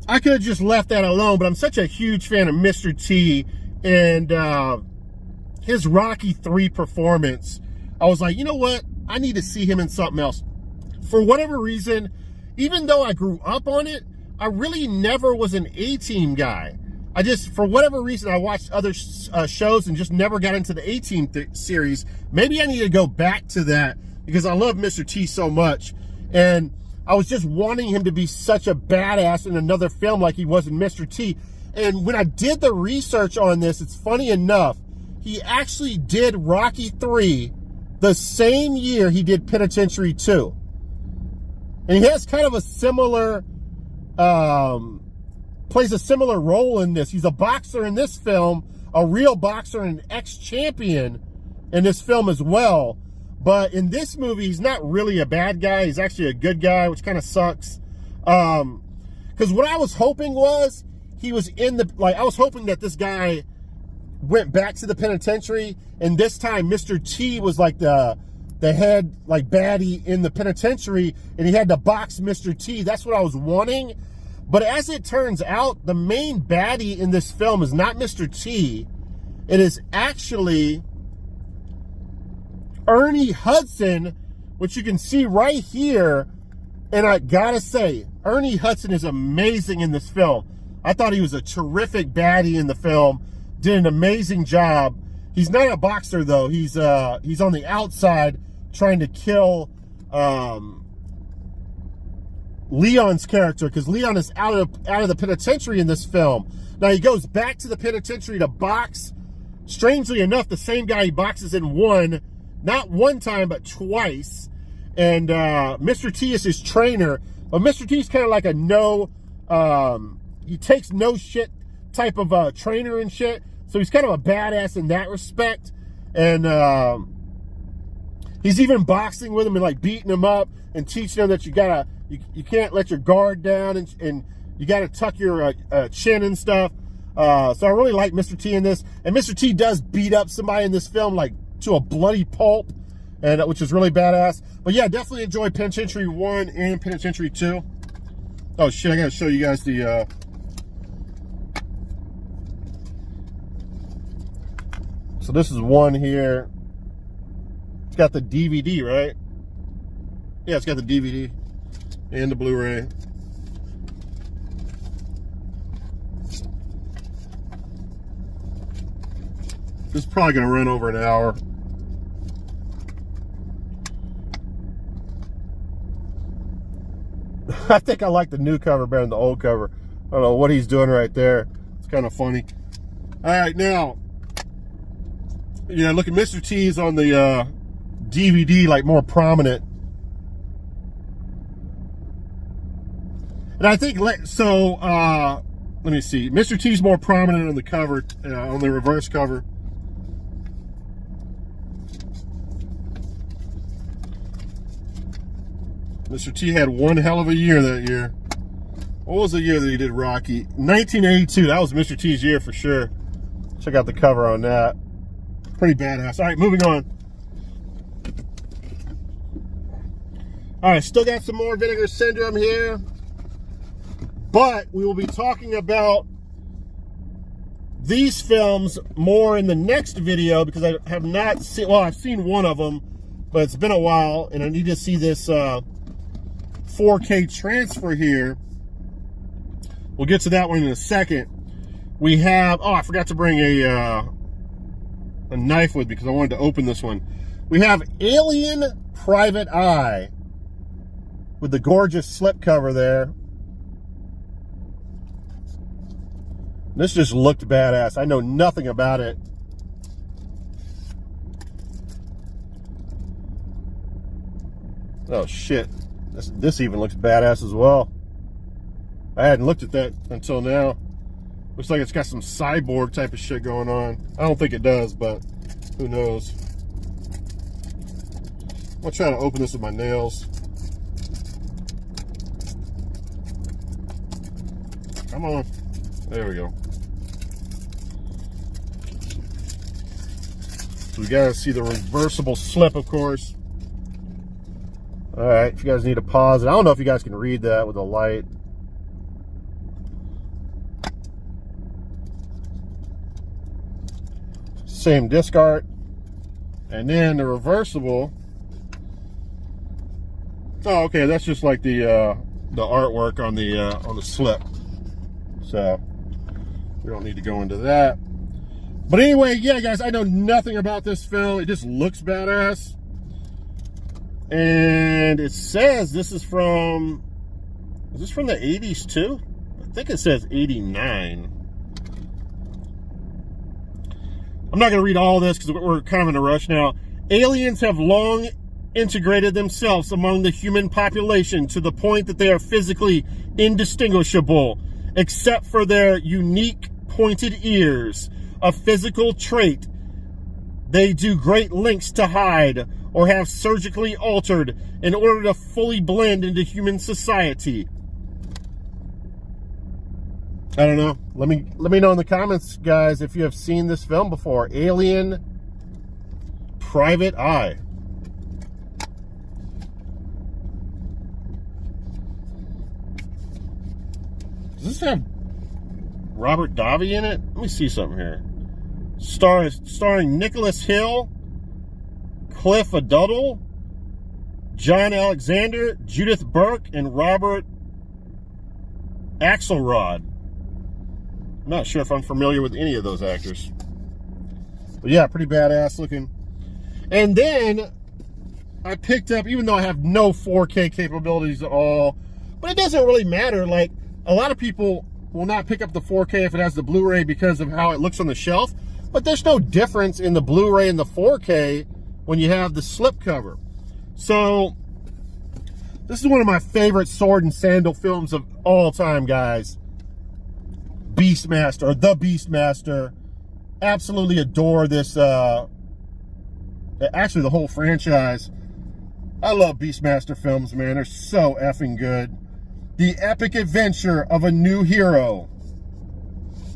I could have just left that alone, but I'm such a huge fan of Mr. T, and his Rocky 3 performance, I was like, you know what? I need to see him in something else. For whatever reason, even though I grew up on it, I really never was an A-Team guy. I just, for whatever reason, I watched other shows and just never got into the A-Team series. Maybe I need to go back to that, because I love Mr. T so much. And I was just wanting him to be such a badass in another film like he was in Mr. T. And when I did the research on this, it's funny enough, he actually did Rocky 3 the same year he did Penitentiary 2. And he has kind of a similar, plays a similar role in this. He's a boxer in this film, a real boxer and an ex-champion in this film as well. But in this movie, he's not really a bad guy. He's actually a good guy, which kind of sucks. Because what I was hoping was, he was in the, like, I was hoping that this guy went back to the penitentiary, and this time Mr. T was like the head, like, baddie in the penitentiary, and he had to box Mr. T. That's what I was wanting. But as it turns out, the main baddie in this film is not Mr. T. It is actually Ernie Hudson, which you can see right here. And I gotta say, Ernie Hudson is amazing in this film. I thought he was a terrific baddie in the film. Did an amazing job. He's not a boxer though. He's on the outside trying to kill Leon's character, because Leon is out of the penitentiary in this film. Now he goes back to the penitentiary to box. Strangely enough, the same guy he boxes in not one time, but twice. And Mr. T is his trainer. But Mr. T is kind of like a he takes no shit type of trainer and shit. So he's kind of a badass in that respect. And He's even boxing with him and like beating him up and teaching him that you can't let your guard down and you gotta tuck your chin and stuff. So I really like Mr. T in this, and Mr. T does beat up somebody in this film like to a bloody pulp, and which is really badass. But yeah, definitely enjoy Penitentiary 1 and Penitentiary 2. Oh shit, I gotta show you guys the so this is one here. It's got the DVD, right? Yeah, it's got the DVD and the Blu-ray. This is probably gonna run over an hour. I think I like the new cover better than the old cover. I don't know what he's doing right there. It's kind of funny. All right, now, yeah, look at Mr. T's on the DVD, like more prominent. And I think, so, let me see. Mr. T's more prominent on the cover, on the reverse cover. Mr. T had one hell of a year that year. What was the year that he did Rocky? 1982. That was Mr. T's year for sure. Check out the cover on that. Pretty badass. All right, moving on. All right, still got some more Vinegar Syndrome here. But we will be talking about these films more in the next video because I have not seen, well, I've seen one of them, but it's been a while, and I need to see this 4K transfer here. We'll get to that one in a second. We have, oh, I forgot to bring a knife with me because I wanted to open this one. We have Alien Private Eye with the gorgeous slipcover there. This just looked badass. I know nothing about it. Oh shit. This even looks badass as well. I hadn't looked at that until now. Looks like it's got some cyborg type of shit going on. I don't think it does, but who knows. I'm gonna try to open this with my nails. Come on. There we go. So we gotta see the reversible slip, of course. All right, if you guys need to pause it. I don't know if you guys can read that with the light. Same disc art. And then the reversible. Oh, okay, that's just like the artwork on the slip. So we don't need to go into that. But anyway, yeah, guys, I know nothing about this film. It just looks badass. And it says this is from the 80s too? I think it says 89. I'm not going to read all this because we're kind of in a rush now. Aliens have long integrated themselves among the human population to the point that they are physically indistinguishable, except for their unique pointed ears, a physical trait they do great lengths to hide or have surgically altered in order to fully blend into human society. I don't know. Let me know in the comments, guys, if you have seen this film before. Alien Private Eye. Does this have Robert Davi in it? Let me see something here. Starring Nicholas Hill, Cliff Aduddle, John Alexander, Judith Burke, and Robert Axelrod. I'm not sure if I'm familiar with any of those actors. But yeah, pretty badass looking. And then I picked up, even though I have no 4K capabilities at all, but it doesn't really matter. Like, a lot of people will not pick up the 4K if it has the Blu-ray because of how it looks on the shelf. But there's no difference in the Blu-ray and the 4K when you have the slipcover. So this is one of my favorite sword and sandal films of all time, guys. Beastmaster, or The Beastmaster. Absolutely adore this Actually, the whole franchise. I love Beastmaster films, man. They're so effing good. The epic adventure of a new hero.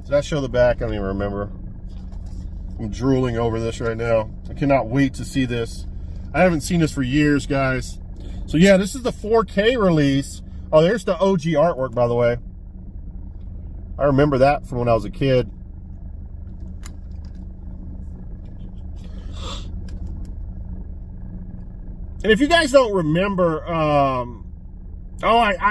Did I show the back? I don't even remember. I'm drooling over this right now. I cannot wait to see this. I haven't seen this for years, guys. So yeah, this is the 4K release. Oh, there's the OG artwork, by the way. I remember that from when I was a kid. And if you guys don't remember, I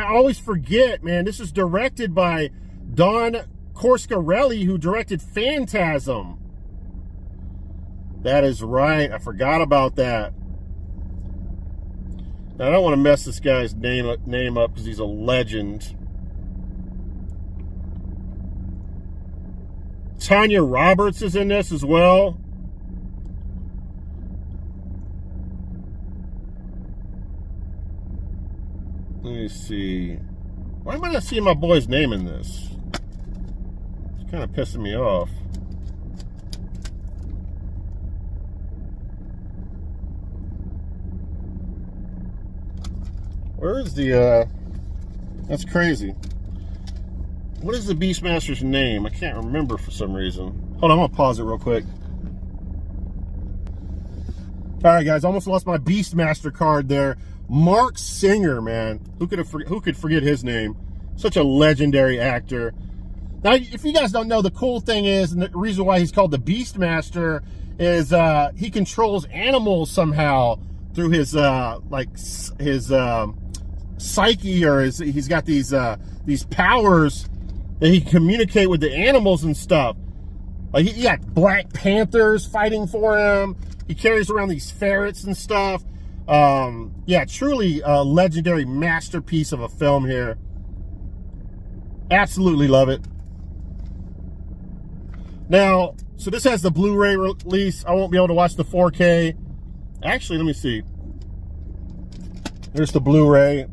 always forget, man. This is directed by Don Coscarelli, who directed Phantasm. That is right. I forgot about that. Now, I don't want to mess this guy's name up because he's a legend. Tanya Roberts is in this as well. Let me see. Why am I not seeing my boy's name in this? It's kind of pissing me off. Where is the, that's crazy. What is the Beastmaster's name? I can't remember for some reason. Hold on, I'm gonna pause it real quick. All right, guys, almost lost my Beastmaster card there. Mark Singer, man. Who could forget his name? Such a legendary actor. Now, if you guys don't know, the cool thing is, and the reason why he's called the Beastmaster is he controls animals somehow through his psyche, or he's got these powers that he can communicate with the animals and stuff. Like he got Black Panthers fighting for him. He carries around these ferrets and stuff. Yeah, truly a legendary masterpiece of a film here. Absolutely love it. Now, so this has the Blu-ray release. I won't be able to watch the 4K. Actually, let me see. There's the Blu-ray.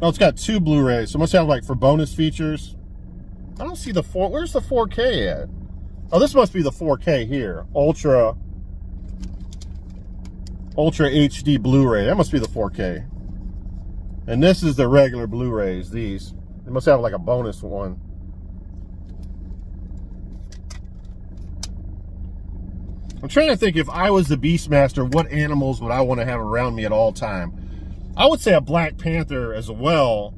Oh, it's got two Blu-rays, so it must have like for bonus features. I don't see the where's the 4K at? Oh, this must be the 4K here. Ultra HD Blu-ray. That must be the 4K. And this is the regular Blu-rays, these. They must have like a bonus one. I'm trying to think, if I was the Beastmaster, what animals would I want to have around me at all time? I would say a Black Panther as well.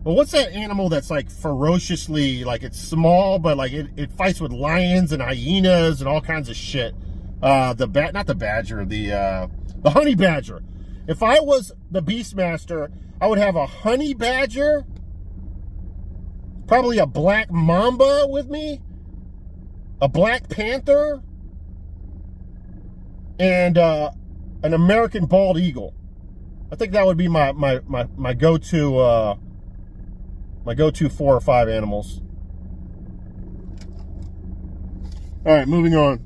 But what's that animal that's like ferociously, like it's small, but like it fights with lions and hyenas and all kinds of shit? Not the badger, the honey badger. If I was the Beastmaster, I would have a honey badger, probably a black mamba with me, a Black Panther, and an American bald eagle. I think that would be my go-to 4 or 5 animals. All right, moving on.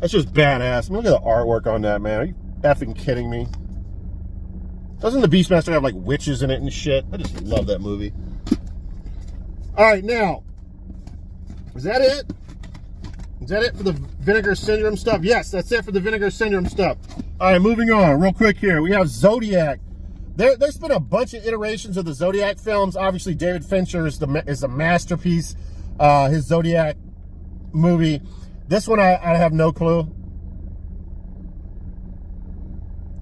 That's just badass. I mean, look at the artwork on that, man. Are you effing kidding me? Doesn't the Beastmaster have like witches in it and shit? I just love that movie. All right, now, is that it? Is that it for the Vinegar Syndrome stuff? Yes, that's it for the Vinegar Syndrome stuff. All right, moving on real quick here. We have Zodiac. There's been a bunch of iterations of the Zodiac films. Obviously, David Fincher is a masterpiece. His Zodiac movie. This one, I have no clue.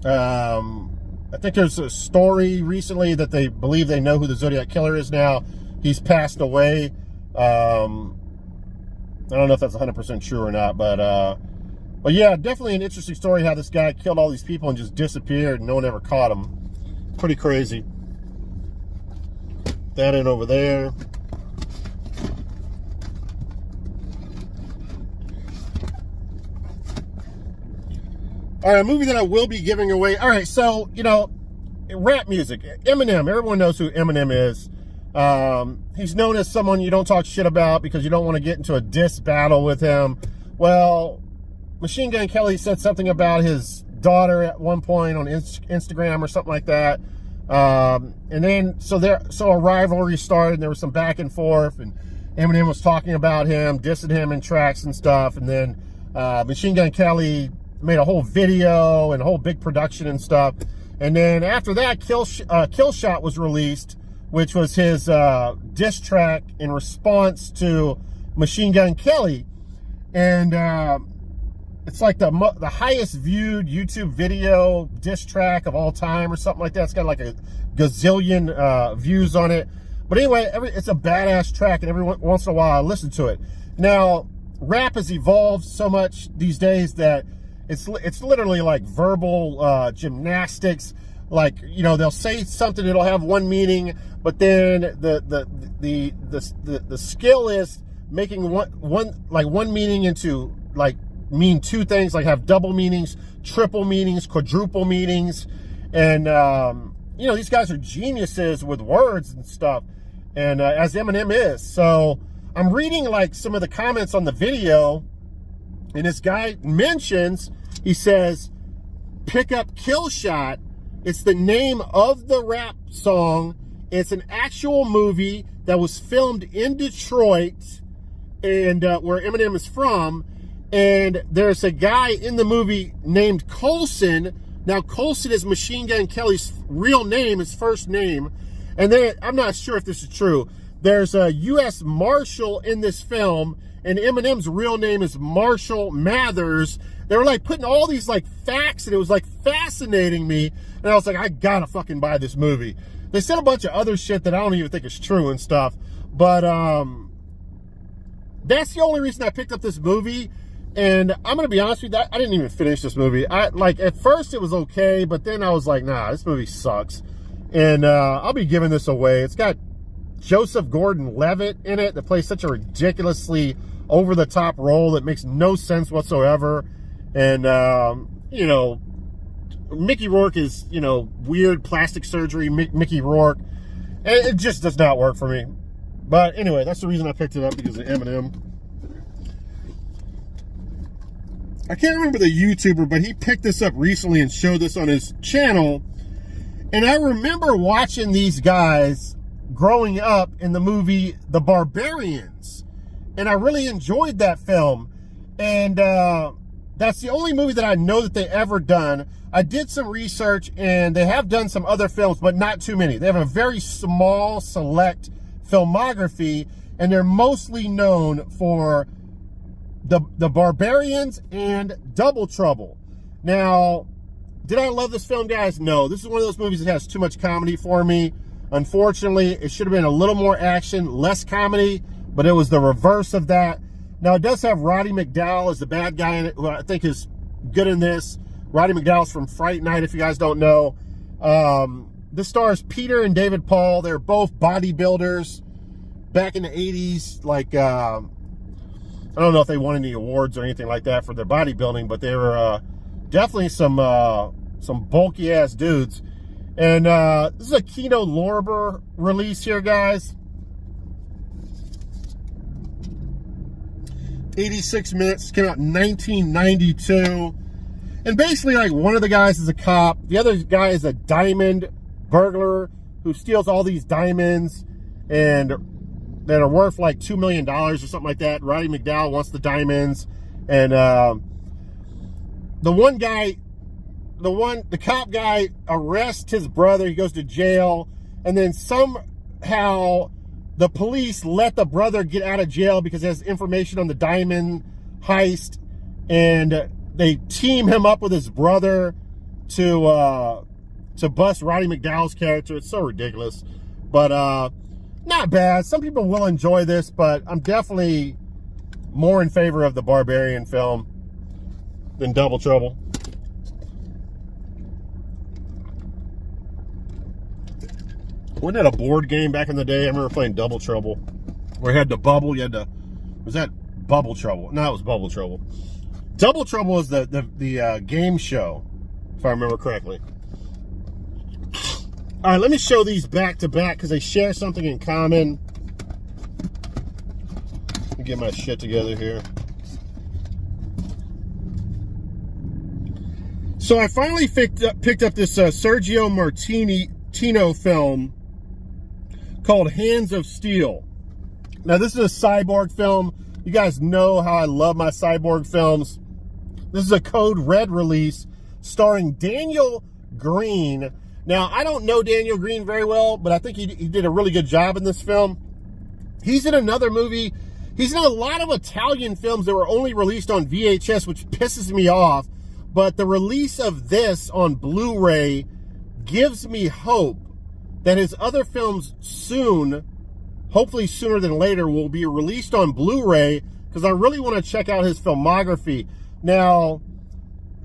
I think there's a story recently that they believe they know who the Zodiac Killer is now. He's passed away. I don't know if that's 100% true or not, but yeah, definitely an interesting story how this guy killed all these people and just disappeared and no one ever caught him. Pretty crazy. That in over there. All right, a movie that I will be giving away. All right, so, you know, rap music. Eminem, everyone knows who Eminem is. He's known as someone you don't talk shit about because you don't want to get into a diss battle with him. Well, Machine Gun Kelly said something about his daughter at one point on Instagram or something like that. And then so a rivalry started, and there was some back and forth, and Eminem was talking about him, dissing him in tracks and stuff, and then Machine Gun Kelly made a whole video and a whole big production and stuff. And then after that, Killshot was released, which was his diss track in response to Machine Gun Kelly. And it's like the highest viewed YouTube video diss track of all time or something like that. It's got like a gazillion views on it. But anyway, it's a badass track, and every once in a while I listen to it. Now, rap has evolved so much these days that it's literally like verbal gymnastics. Like, you know, they'll say something, it'll have one meaning, but then the skill is making one meaning into like mean two things, like have double meanings, triple meanings, quadruple meanings. And you know, these guys are geniuses with words and stuff, and as Eminem is. So I'm reading like some of the comments on the video, and this guy mentions, he says, pick up Killshot. It's the name of the rap song. It's an actual movie that was filmed in Detroit, and where Eminem is from. And there's a guy in the movie named Coulson. Now, Coulson is Machine Gun Kelly's real name, his first name. And then, I'm not sure if this is true, there's a U.S. Marshal in this film, and Eminem's real name is Marshall Mathers. They were like putting all these like facts, and it was like fascinating me. And I was like, I gotta fucking buy this movie. They said a bunch of other shit that I don't even think is true and stuff. But that's the only reason I picked up this movie. And I'm gonna be honest with you, I didn't even finish this movie. Like, at first it was okay, but then I was like, nah, this movie sucks. And I'll be giving this away. It's got Joseph Gordon-Levitt in it that plays such a ridiculously over-the-top role that makes no sense whatsoever. And you know, Mickey Rourke is, you know, weird plastic surgery Mickey Rourke. And it just does not work for me. But anyway, that's the reason I picked it up, because of Eminem. I can't remember the YouTuber, but he picked this up recently and showed this on his channel. And I remember watching these guys growing up in the movie The Barbarians. And I really enjoyed that film. And that's the only movie that I know that they ever done. I did some research, and they have done some other films, but not too many. They have a very small, select filmography, and they're mostly known for the Barbarians and Double Trouble. Now, did I love this film, guys? No. This is one of those movies that has too much comedy for me. Unfortunately, it should have been a little more action, less comedy, but it was the reverse of that. Now, it does have Roddy McDowall as the bad guy in it, who I think is good in this. Roddy McDowall's from Fright Night, if you guys don't know. This stars Peter and David Paul. They're both bodybuilders back in the 80s. Like, I don't know if they won any awards or anything like that for their bodybuilding, but they were definitely some bulky-ass dudes. And this is a Kino Lorber release here, guys. 86 minutes, came out in 1992. And basically, like, one of the guys is a cop, the other guy is a diamond burglar who steals all these diamonds and that are worth like $2 million or something like that. Roddy McDowall wants the diamonds, and the cop guy arrests his brother. He goes to jail, and then somehow the police let the brother get out of jail because he has information on the diamond heist, and they team him up with his brother to bust Roddy McDowall's character. It's so ridiculous, but not bad. Some people will enjoy this, but I'm definitely more in favor of the Barbarian film than Double Trouble. Wasn't that a board game back in the day? I remember playing Double Trouble, where you had the bubble. You had to, was that Bubble Trouble? No, it was Bubble Trouble. Double Trouble was the game show, if I remember correctly. All right, let me show these back to back because they share something in common. Let me get my shit together here. So I finally picked up this Sergio Martino film called Hands of Steel. Now, this is a cyborg film. You guys know how I love my cyborg films. This is a Code Red release starring Daniel Green. Now, I don't know Daniel Green very well, but I think he did a really good job in this film. He's in another movie. He's in a lot of Italian films that were only released on VHS, which pisses me off. But the release of this on Blu-ray gives me hope that his other films soon, hopefully sooner than later, will be released on Blu-ray, because I really want to check out his filmography. Now,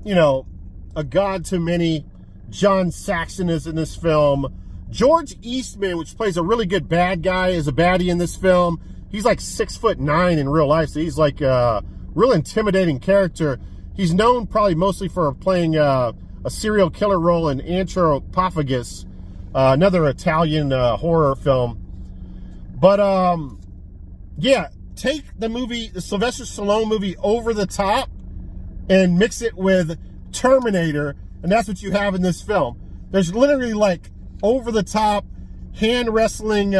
you know, a god to many, John Saxon is in this film. George Eastman, which plays a really good bad guy, is a baddie in this film. He's like 6'9" in real life, so he's like a real intimidating character. He's known probably mostly for playing a serial killer role in Anthropophagus, another Italian horror film. But, yeah, take the movie, the Sylvester Stallone movie, Over the Top and mix it with Terminator, and that's what you have in this film. There's literally like over-the-top hand wrestling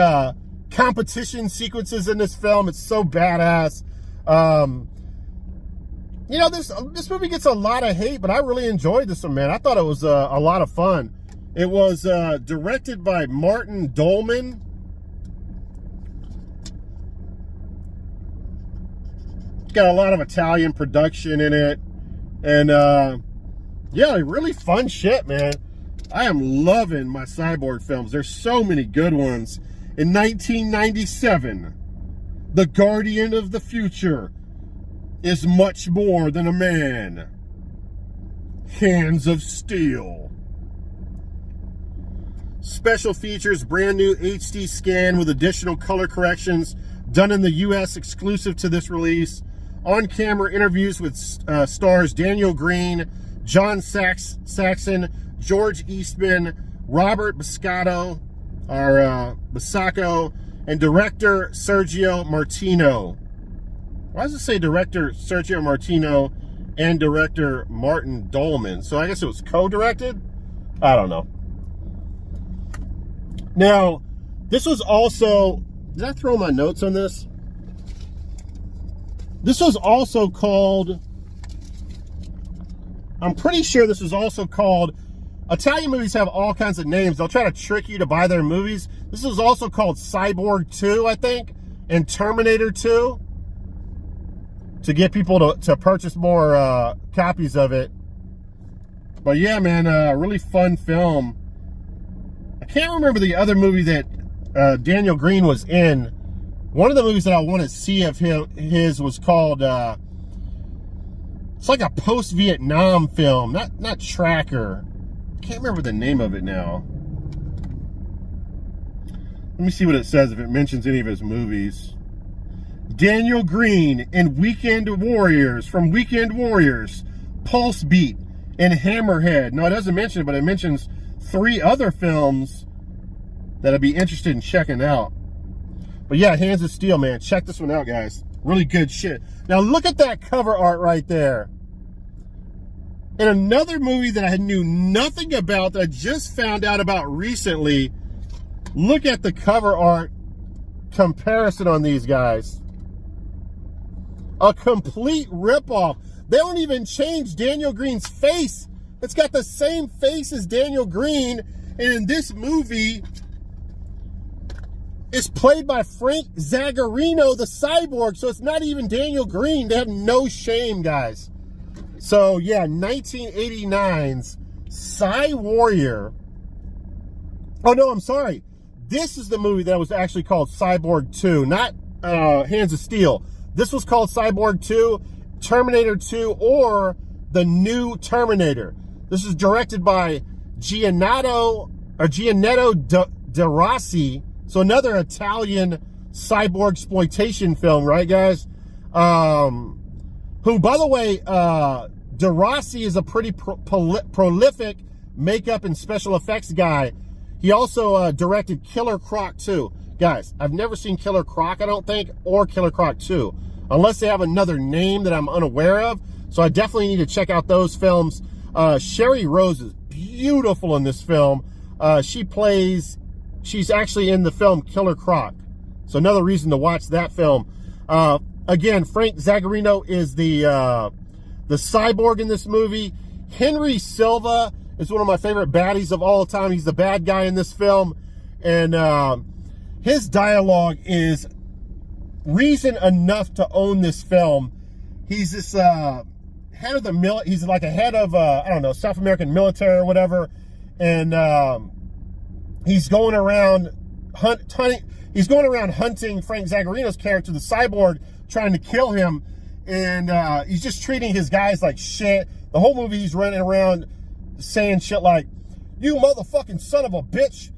competition sequences in this film. It's so badass. You know, this movie gets a lot of hate, but I really enjoyed this one, man. I thought it was a lot of fun. It was directed by Martin Dolman. Got a lot of Italian production in it. And, yeah, really fun shit, man. I am loving my cyborg films. There's so many good ones. In 1997, The Guardian of the Future is much more than a man. Hands of Steel. Special features, brand new HD scan with additional color corrections done in the US exclusive to this release. On-camera interviews with stars Daniel Green, John Saxon, George Eastman, Robert Bisacco, and director Sergio Martino. Why does it say director Sergio Martino and director Martin Dolman? So I guess it was co-directed? I don't know. Now, this was also... Did I throw my notes on this? This was also called... I'm pretty sure this was also called... Italian movies have all kinds of names. They'll try to trick you to buy their movies. This was also called Cyborg 2, I think, and Terminator 2, to get people to purchase more copies of it. But yeah, man, really fun film. I can't remember the other movie that Daniel Green was in. One of the movies that I want to see of his was called, it's like a post-Vietnam film, not Tracker. I can't remember the name of it now. Let me see what it says, if it mentions any of his movies. Daniel Green in Weekend Warriors, from Weekend Warriors, Pulse Beat, and Hammerhead. No, it doesn't mention it, but it mentions 3 other films that I'd be interested in checking out. But yeah, Hands of Steel, man. Check this one out, guys. Really good shit. Now look at that cover art right there. In another movie that I knew nothing about, that I just found out about recently, look at the cover art comparison on these guys. A complete ripoff. They don't even change Daniel Green's face. It's got the same face as Daniel Green, and in this movie, it's played by Frank Zagarino, the cyborg, so it's not even Daniel Green. They have no shame, guys. So, yeah, 1989's Cy Warrior. Oh, no, I'm sorry. This is the movie that was actually called Cyborg 2, not Hands of Steel. This was called Cyborg 2, Terminator 2, or The New Terminator. This is directed by Giannetto De Rossi. So another Italian cyborg exploitation film, right, guys? Who, by the way, De Rossi is a pretty prolific makeup and special effects guy. He also directed Killer Croc 2. Guys, I've never seen Killer Croc, I don't think, or Killer Croc 2, unless they have another name that I'm unaware of. So I definitely need to check out those films. Sherry Rose is beautiful in this film. She's actually in the film Killer Croc. So another reason to watch that film. Again, Frank Zagarino is the cyborg in this movie. Henry Silva is one of my favorite baddies of all time. He's the bad guy in this film. And his dialogue is reason enough to own this film. He's this head of the he's like a head of I don't know, South American military or whatever, and he's going around hunting Frank Zagarino's character, the cyborg, trying to kill him, and he's just treating his guys like shit. The whole movie he's running around saying shit like, "You motherfucking son of a bitch,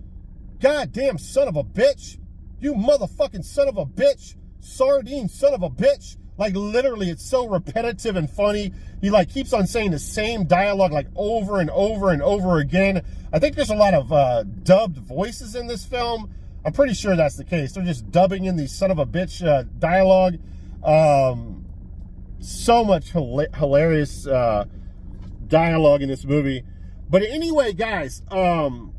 goddamn son of a bitch, you motherfucking son of a bitch, sardine son of a bitch." Like, literally, it's so repetitive and funny. He, like, keeps on saying the same dialogue, like, over and over and over again. I think there's a lot of dubbed voices in this film. I'm pretty sure that's the case. They're just dubbing in these son of a bitch dialogue. So much hilarious dialogue in this movie. But anyway, guys, man,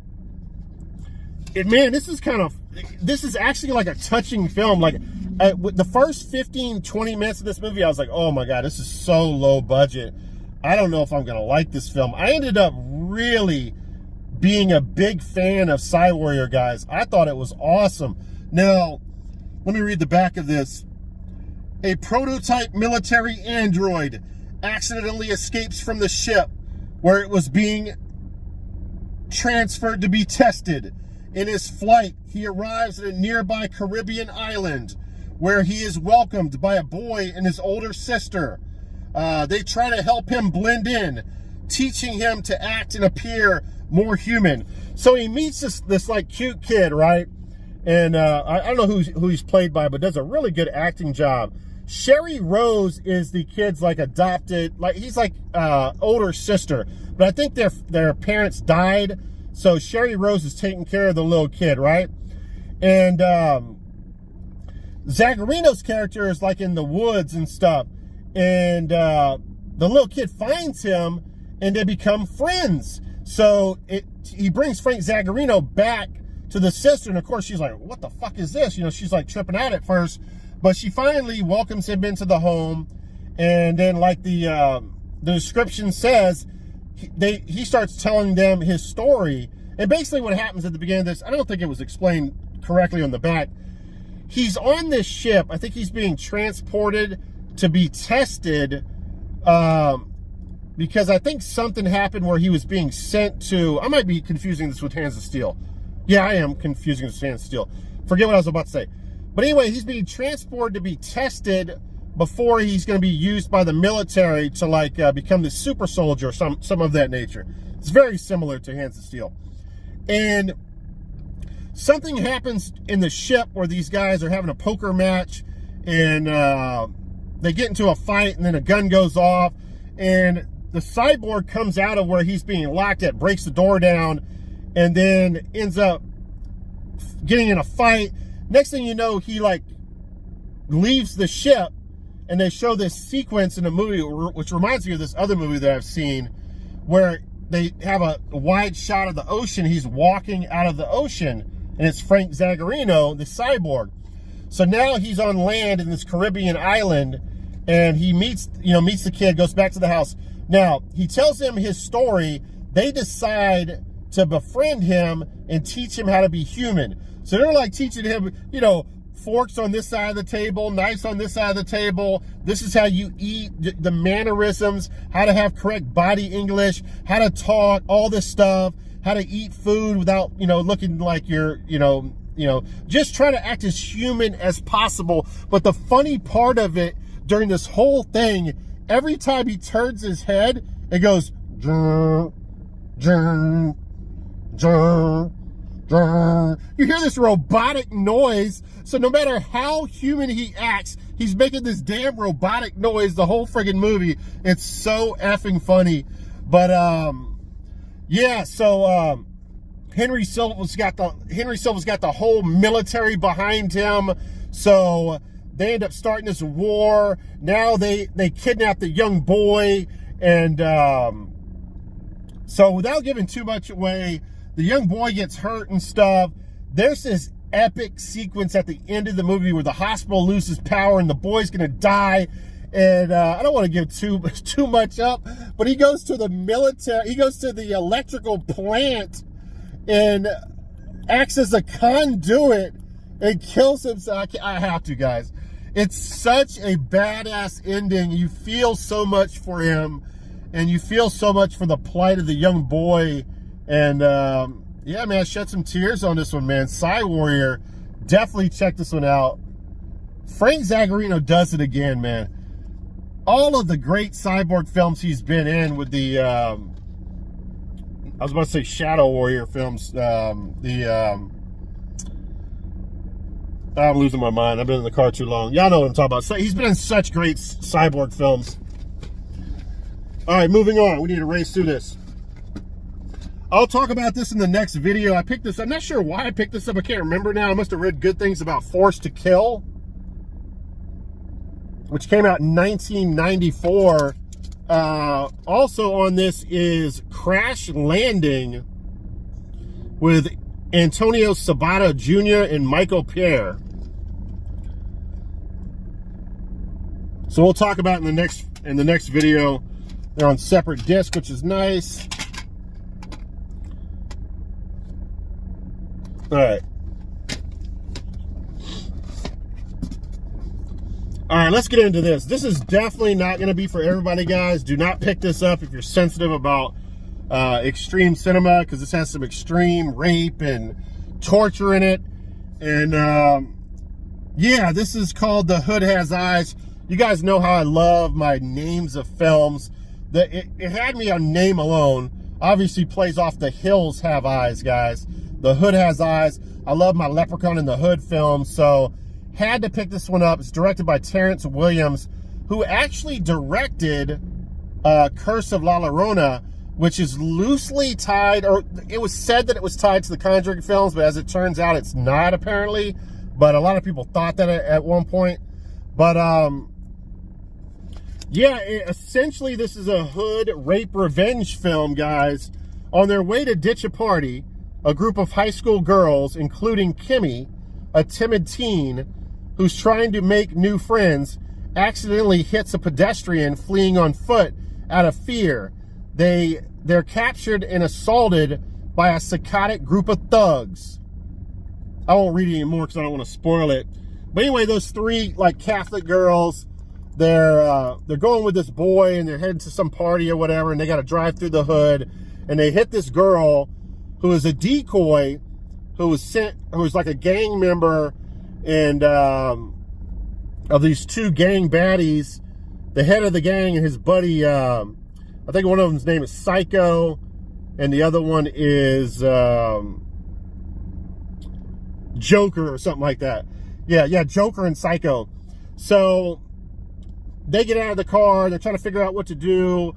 this is actually like a touching film. Like, the first 15-20 minutes of this movie, I was like, oh my god, this is so low budget. I don't know if I'm gonna like this film. I ended up really being a big fan of Cywarrior, guys. I thought it was awesome. Now, let me read the back of this. A prototype military android accidentally escapes from the ship where it was being transferred to be tested. In his flight, he arrives at a nearby Caribbean island where he is welcomed by a boy and his older sister. They try to help him blend in, teaching him to act and appear more human. So he meets this like cute kid, right? And I don't know who he's played by, but does a really good acting job. Sherry Rose is the kid's like adopted, like he's like older sister, but I think their parents died, so Sherry Rose is taking care of the little kid, right? And Zagarino's character is like in the woods and stuff, and the little kid finds him and they become friends. So he brings Frank Zagarino back to the sister, and of course she's like, what the fuck is this? You know, she's like tripping out at first, but she finally welcomes him into the home. And then, like the description says, he starts telling them his story. And basically what happens at the beginning of this, I don't think it was explained correctly on the back. He's on this ship. I think he's being transported to be tested because I think something happened where he was being sent to, I might be confusing this with Hands of Steel. Yeah, I am confusing this with Hands of Steel. Forget what I was about to say. But anyway, he's being transported to be tested before he's going to be used by the military to like become the super soldier or some of that nature. It's very similar to Hands of Steel. And something happens in the ship where these guys are having a poker match, and they get into a fight, and then a gun goes off, and the cyborg comes out of where he's being locked at, breaks the door down, and then ends up getting in a fight. Next thing you know, he like leaves the ship, and they show this sequence in a movie, which reminds me of this other movie that I've seen, where they have a wide shot of the ocean. He's walking out of the ocean, and it's Frank Zagarino, the cyborg. So now he's on land in this Caribbean island, and he meets the kid, goes back to the house. Now, he tells him his story. They decide to befriend him and teach him how to be human. So they're like teaching him, forks on this side of the table, knives on this side of the table. This is how you eat, the mannerisms, how to have correct body English, how to talk, all this stuff, how to eat food without, looking like you're, just trying to act as human as possible. But the funny part of it during this whole thing, every time he turns his head, it goes, "Jung, jung, jung, jung." You hear this robotic noise. So no matter how human he acts, he's making this damn robotic noise the whole friggin' movie. It's so effing funny. But yeah, so Henry Silva's got the whole military behind him. So they end up starting this war. Now they kidnap the young boy, and So without giving too much away, the young boy gets hurt and stuff. There's this epic sequence at the end of the movie where the hospital loses power and the boy's gonna die. And I don't want to give too much up, but he goes to the military, he goes to the electrical plant and acts as a conduit and kills himself. I have to, guys. It's such a badass ending. You feel so much for him, and you feel so much for the plight of the young boy. And yeah, man, I shed some tears on this one, man. Psy Warrior, definitely check this one out. Frank Zagarino does it again, man. All of the great cyborg films he's been in with the, I was about to say Shadow Warrior films, I'm losing my mind. I've been in the car too long. Y'all know what I'm talking about. So he's been in such great cyborg films. All right, moving on. We need to race through this. I'll talk about this in the next video. I picked this up. I'm not sure why I picked this up. I can't remember now. I must have read good things about Forced to Kill, which came out in 1994. Also on this is Crash Landing with Antonio Sabato Jr. and Michael Pierre. So we'll talk about in the next video. They're on separate disc, which is nice. All right. All right, let's get into this. This is definitely not going to be for everybody, guys. Do not pick this up if you're sensitive about extreme cinema, because this has some extreme rape and torture in it. And yeah, this is called The Hood Has Eyes. You guys know how I love my names of films. It had me on Name Alone. Obviously plays off The Hills Have Eyes, guys. The Hood Has Eyes. I love my Leprechaun in the Hood films, so had to pick this one up. It's directed by Terrence Williams, who actually directed Curse of La Llorona, which is loosely tied, or it was said that it was tied to the Conjuring films, but as it turns out, it's not, apparently. But a lot of people thought that at one point. But yeah, essentially this is a hood rape revenge film, guys. On their way to ditch a party, a group of high school girls, including Kimmy, a timid teen who's trying to make new friends, accidentally hits a pedestrian fleeing on foot out of fear. They're captured and assaulted by a psychotic group of thugs. I won't read it anymore because I don't want to spoil it. But anyway, those three like Catholic girls, they're going with this boy and they're heading to some party or whatever, and they got to drive through the hood, and they hit this girl who is a decoy, who was like a gang member, and of these two gang baddies, the head of the gang and his buddy, I think one of them's name is Psycho, and the other one is Joker or something like that. Yeah, Joker and Psycho. So they get out of the car, they're trying to figure out what to do,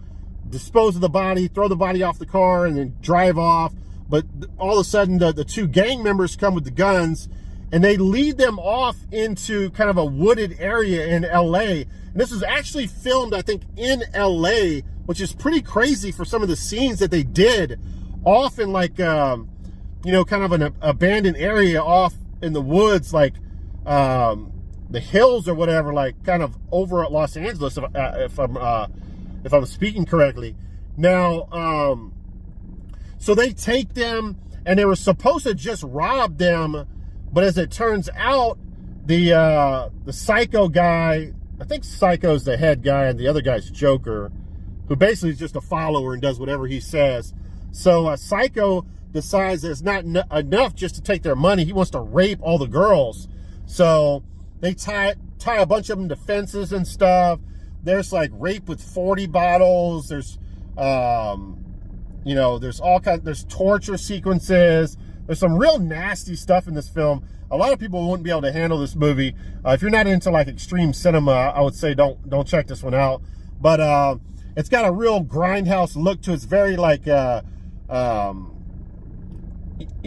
dispose of the body, throw the body off the car, and then drive off. But all of a sudden, the two gang members come with the guns, and they lead them off into kind of a wooded area in LA. And this was actually filmed, I think, in LA, which is pretty crazy for some of the scenes that they did off in like, you know, kind of an abandoned area off in the woods, like the hills or whatever, like kind of over at Los Angeles, if I'm speaking correctly. Now, so they take them, and they were supposed to just rob them, but as it turns out, the Psycho guy, I think Psycho's the head guy, and the other guy's Joker, who basically is just a follower and does whatever he says. So Psycho decides that it's not enough just to take their money. He wants to rape all the girls. So they tie a bunch of them to fences and stuff. There's like rape with 40 bottles. There's, you know, there's all kinds, there's torture sequences. There's some real nasty stuff in this film. A lot of people wouldn't be able to handle this movie. If you're not into like extreme cinema, I would say don't check this one out. But it's got a real grindhouse look to it. It's very like, you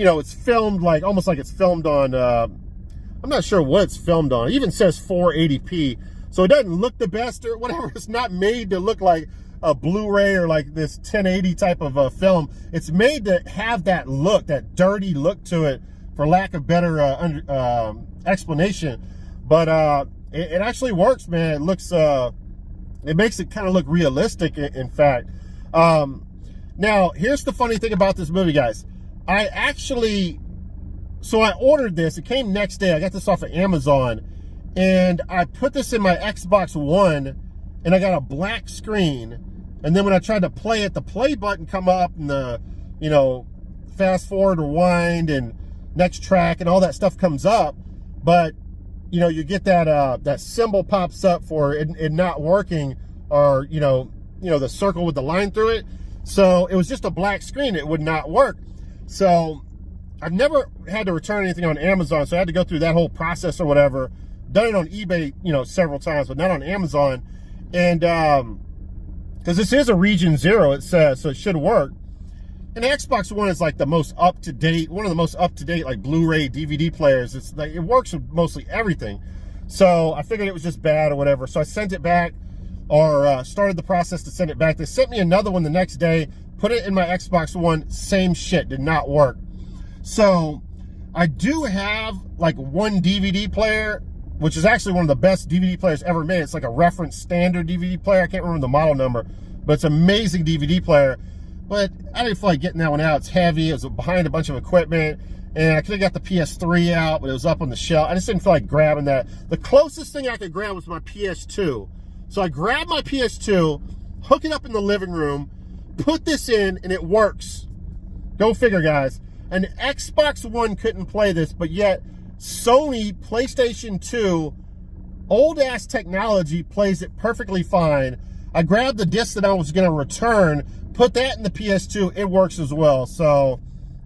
know, it's filmed like, almost like it's filmed on, I'm not sure what it's filmed on. It even says 480p. So it doesn't look the best or whatever. It's not made to look like a Blu-ray or like this 1080 type of film. It's made to have that look, that dirty look to it, for lack of better explanation. But it actually works, man. It looks, it makes it kind of look realistic, in fact. Now, here's the funny thing about this movie, guys. So I ordered this. It came next day. I got this off of Amazon. And I put this in my Xbox One, and I got a black screen. And then when I tried to play it, the play button come up, and the, you know, fast forward, rewind, and next track, and all that stuff comes up. But, you know, you get that that symbol pops up for it not working, or, you know, the circle with the line through it. So it was just a black screen. It would not work. So I've never had to return anything on Amazon, so I had to go through that whole process or whatever. Done it on eBay, you know, several times, but not on Amazon. And because this is a region 0, it says, so it should work. And the Xbox One is like the most up-to-date, one of the most up-to-date like Blu-ray DVD players. It's like, it works with mostly everything. So I figured it was just bad or whatever. So I sent it back, or started the process to send it back. They sent me another one the next day, put it in my Xbox One, same shit, did not work. So I do have like one DVD player, which is actually one of the best DVD players ever made. It's like a reference standard DVD player. I can't remember the model number, but it's an amazing DVD player. But I didn't feel like getting that one out. It's heavy. It was behind a bunch of equipment. And I could have got the PS3 out, but it was up on the shelf. I just didn't feel like grabbing that. The closest thing I could grab was my PS2. So I grabbed my PS2, hook it up in the living room, put this in, and it works. Go figure, guys. An Xbox One couldn't play this, but yet Sony PlayStation 2, old-ass technology, plays it perfectly fine. I grabbed the disc that I was going to return, put that in the PS2, it works as well. So,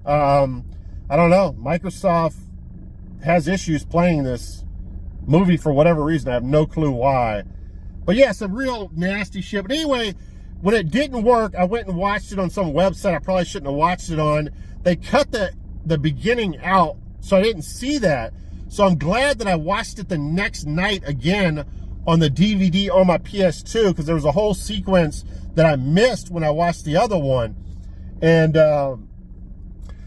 I don't know. Microsoft has issues playing this movie for whatever reason. I have no clue why. But yeah, some real nasty shit. But anyway, when it didn't work, I went and watched it on some website I probably shouldn't have watched it on. They cut the beginning out, so I didn't see that. So I'm glad that I watched it the next night again on the DVD on my PS2, because there was a whole sequence that I missed when I watched the other one. And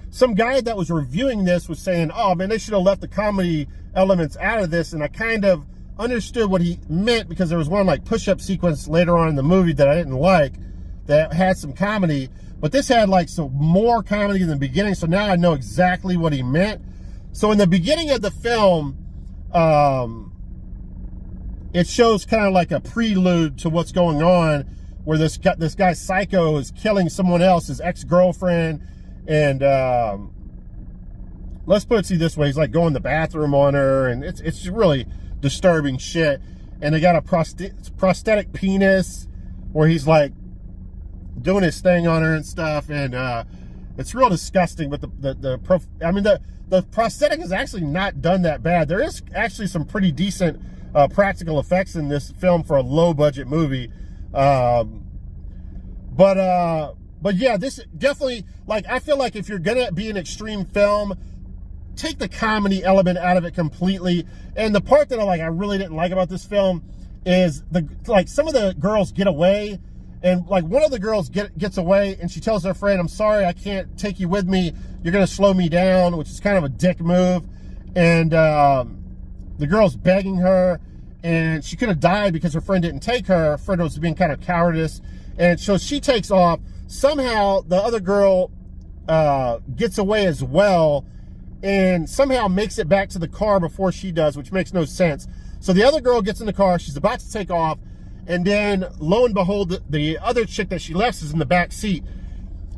some guy that was reviewing this was saying, oh man, they should have left the comedy elements out of this. And I kind of understood what he meant, because there was one like push-up sequence later on in the movie that I didn't like, that had some comedy. But this had like some more comedy in the beginning, so now I know exactly what he meant. So in the beginning of the film, it shows kind of like a prelude to what's going on, where this guy Psycho is killing someone else, his ex-girlfriend, and let's put it this way, he's like going to the bathroom on her, and it's really disturbing shit. And they got a prosthetic penis where he's like doing his thing on her and stuff, and it's real disgusting. But the prosthetic is actually not done that bad. There is actually some pretty decent practical effects in this film for a low budget movie. But yeah, this definitely, like, I feel like if you're gonna be an extreme film, take the comedy element out of it completely. And the part that I really didn't like about this film is some of the girls get away. And like one of the girls gets away, and she tells her friend, I'm sorry, I can't take you with me. You're going to slow me down, which is kind of a dick move. And the girl's begging her, and she could have died because her friend didn't take her. Her friend was being kind of cowardice. And so she takes off. Somehow the other girl gets away as well, and somehow makes it back to the car before she does, which makes no sense. So the other girl gets in the car. She's about to take off. And then, lo and behold, the other chick that she left is in the back seat.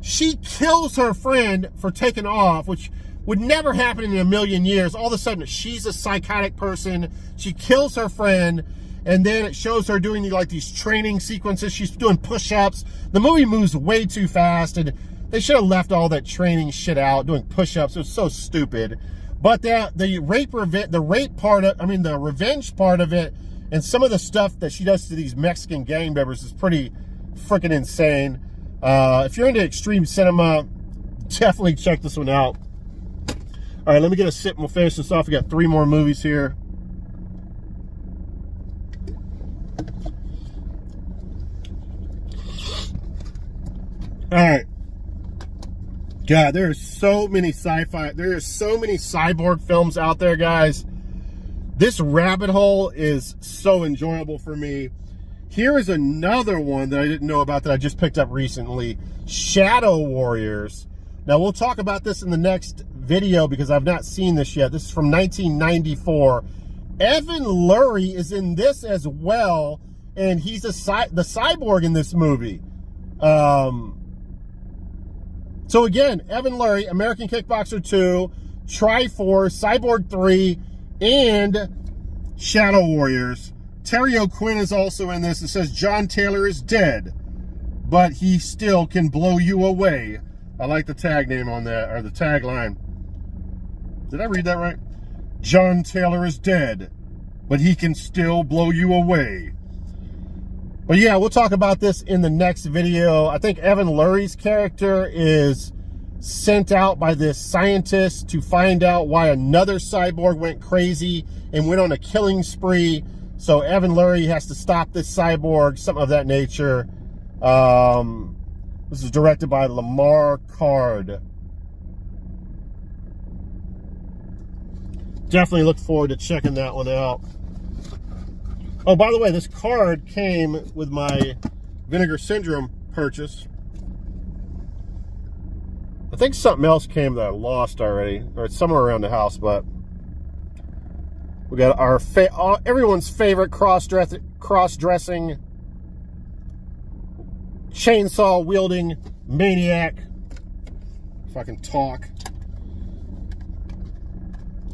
She kills her friend for taking off, which would never happen in a million years. All of a sudden, she's a psychotic person. She kills her friend, and then it shows her doing these training sequences. She's doing push-ups. The movie moves way too fast, and they should have left all that training shit out, doing push-ups. It was so stupid. But the revenge part of it, and some of the stuff that she does to these Mexican gang members is pretty freaking insane. If you're into extreme cinema, definitely check this one out. All right, let me get a sip and we'll finish this off. We got 3 more movies here. All right. God, there are so many sci-fi, there are so many cyborg films out there, guys. This rabbit hole is so enjoyable for me. Here is another one that I didn't know about that I just picked up recently. Shadow Warriors. Now, we'll talk about this in the next video because I've not seen this yet. This is from 1994. Evan Lurie is in this as well, and he's the cyborg in this movie. So again, Evan Lurie, American Kickboxer 2, Triforce, Cyborg 3, and Shadow Warriors. Terry O'Quinn is also in this. It says John Taylor is dead, but he still can blow you away. I like the tag name on that, or the tagline. Did I read that right? John Taylor is dead, but he can still blow you away. But yeah, we'll talk about this in the next video. I think Evan Lurie's character is sent out by this scientist to find out why another cyborg went crazy and went on a killing spree. So Evan Lurie has to stop this cyborg, something of that nature. This is directed by Lamar Card. Definitely look forward to checking that one out. Oh, by the way, this card came with my Vinegar Syndrome purchase. I think something else came that I lost already, or it's somewhere around the house, but we got our everyone's favorite cross-dressing, chainsaw-wielding maniac. If I can talk.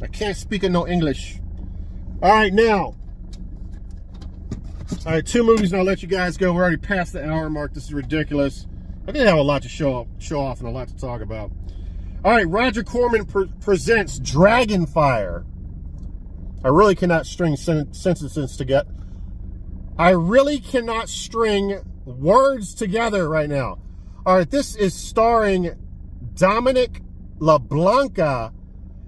I can't speak no English. All right, now. All right, 2 movies and I'll let you guys go. We're already past the hour mark. This is ridiculous. I did have a lot to show off and a lot to talk about. All right, Roger Corman presents Dragonfire. I really cannot string sentences together. I really cannot string words together right now. All right, this is starring Dominic LaBlanca.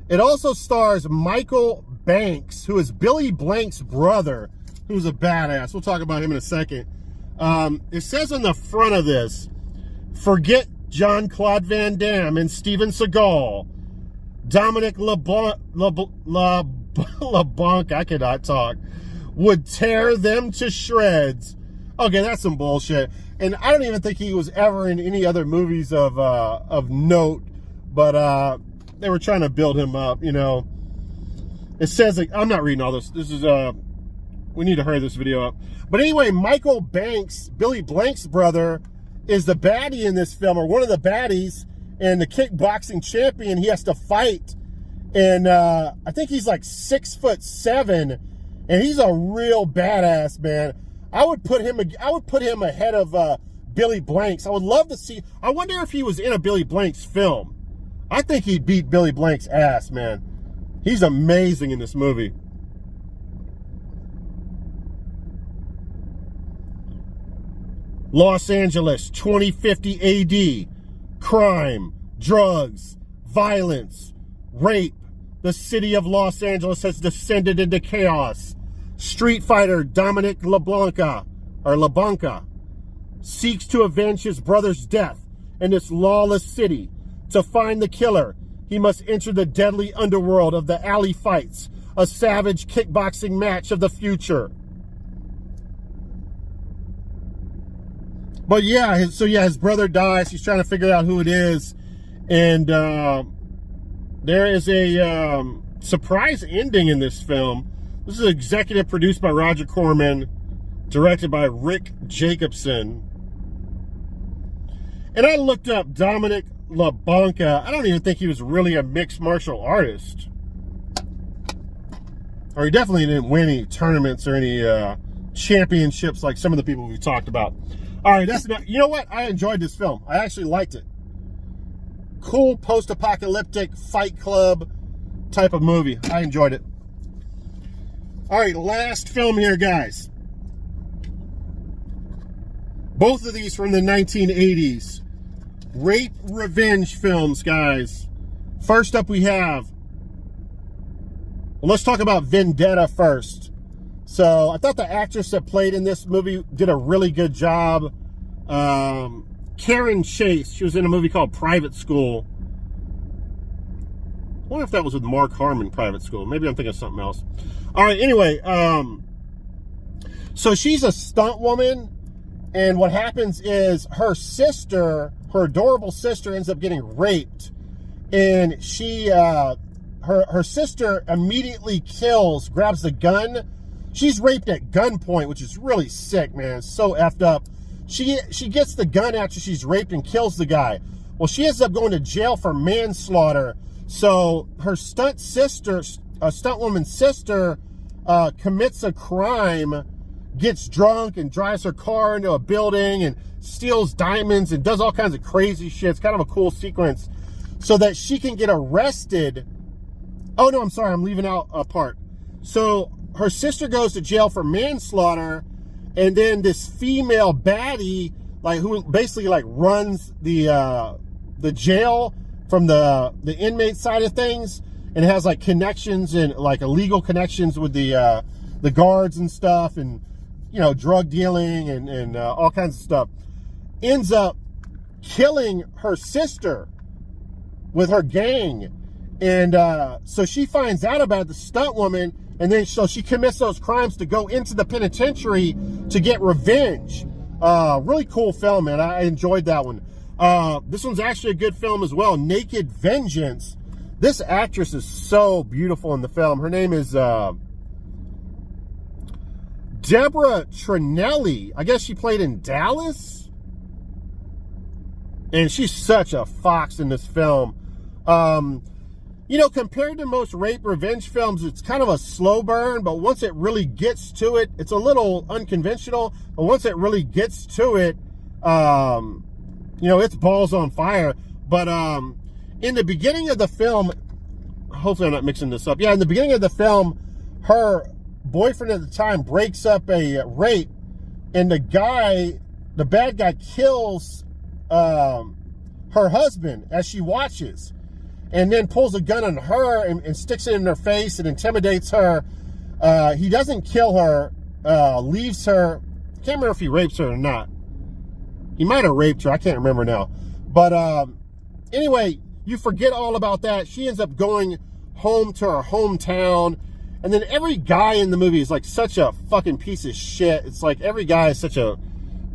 It also stars Michael Banks, who is Billy Blank's brother, who's a badass. We'll talk about him in a second. It says on the front of this, forget Jean-Claude Van Damme and Steven Seagal. Dominic LeBlanc, I cannot talk, would tear them to shreds. Okay, that's some bullshit. And I don't even think he was ever in any other movies of note, but they were trying to build him up, you know. It says, like, I'm not reading all this. This is, we need to hurry this video up. But anyway, Michael Banks, Billy Blank's brother, is the baddie in this film, or one of the baddies, and the kickboxing champion. He has to fight. And I think he's like 6'7", and he's a real badass, man. I would put him ahead of Billy Blanks. I would love to see. I wonder if he was in a Billy Blanks film. I think he'd beat Billy Blank's ass, man. He's amazing in this movie. Los Angeles, 2050 AD. Crime, drugs, violence, rape. The city of Los Angeles has descended into chaos. Street fighter Dominic LaBlanca seeks to avenge his brother's death in this lawless city. To find the killer, he must enter the deadly underworld of the alley fights, a savage kickboxing match of the future. But yeah, so yeah, his brother dies. He's trying to figure out who it is. And there is a surprise ending in this film. This is executive produced by Roger Corman, directed by Rick Jacobson. And I looked up Dominic LaBlanca. I don't even think he was really a mixed martial artist. Or he definitely didn't win any tournaments or any championships like some of the people we talked about. All right, that's not, you know what? I enjoyed this film. I actually liked it. Cool post-apocalyptic fight club type of movie. I enjoyed it. All right, last film here, guys. Both of these from the 1980s. Rape revenge films, guys. First up we have, well, let's talk about Vendetta first. So I thought the actress that played in this movie did a really good job. Karen Chase. She was in a movie called Private School. I wonder if that was with Mark Harmon, Private School. Maybe I'm thinking of something else. All right, anyway, so she's a stunt woman, and what happens is her sister, her adorable sister, ends up getting raped, and she, her sister immediately grabs the gun. She's raped at gunpoint, which is really sick, man. It's so effed up. She gets the gun after she's raped and kills the guy. Well, she ends up going to jail for manslaughter. So her stunt woman's sister, commits a crime, gets drunk and drives her car into a building and steals diamonds and does all kinds of crazy shit. It's kind of a cool sequence so that she can get arrested. Oh, no, I'm sorry. I'm leaving out a part. So her sister goes to jail for manslaughter, and then this female baddie, like, who basically like runs the jail from the inmate side of things, and has like connections and like illegal connections with the guards and stuff, and drug dealing and all kinds of stuff, ends up killing her sister with her gang. And so she finds out about the stunt woman, and then so she commits those crimes to go into the penitentiary to get revenge. Really cool film, man. I enjoyed that one. This one's actually a good film as well. Naked Vengeance. This actress is so beautiful in the film. Her name is Deborah Trinelli. I guess she played in Dallas. And she's such a fox in this film. Compared to most rape revenge films, it's kind of a slow burn, but once it really gets to it, it's a little unconventional, but once it really gets to it, it's balls on fire. But in the beginning of the film, hopefully I'm not mixing this up. Yeah, in the beginning of the film, her boyfriend at the time breaks up a rape, and the bad guy kills her husband as she watches, and then pulls a gun on her and sticks it in her face and intimidates her. He doesn't kill her, leaves her. I can't remember if he rapes her or not. He might have raped her. I can't remember now. But anyway, you forget all about that. She ends up going home to her hometown. And then every guy in the movie is like such a fucking piece of shit. It's like every guy is such a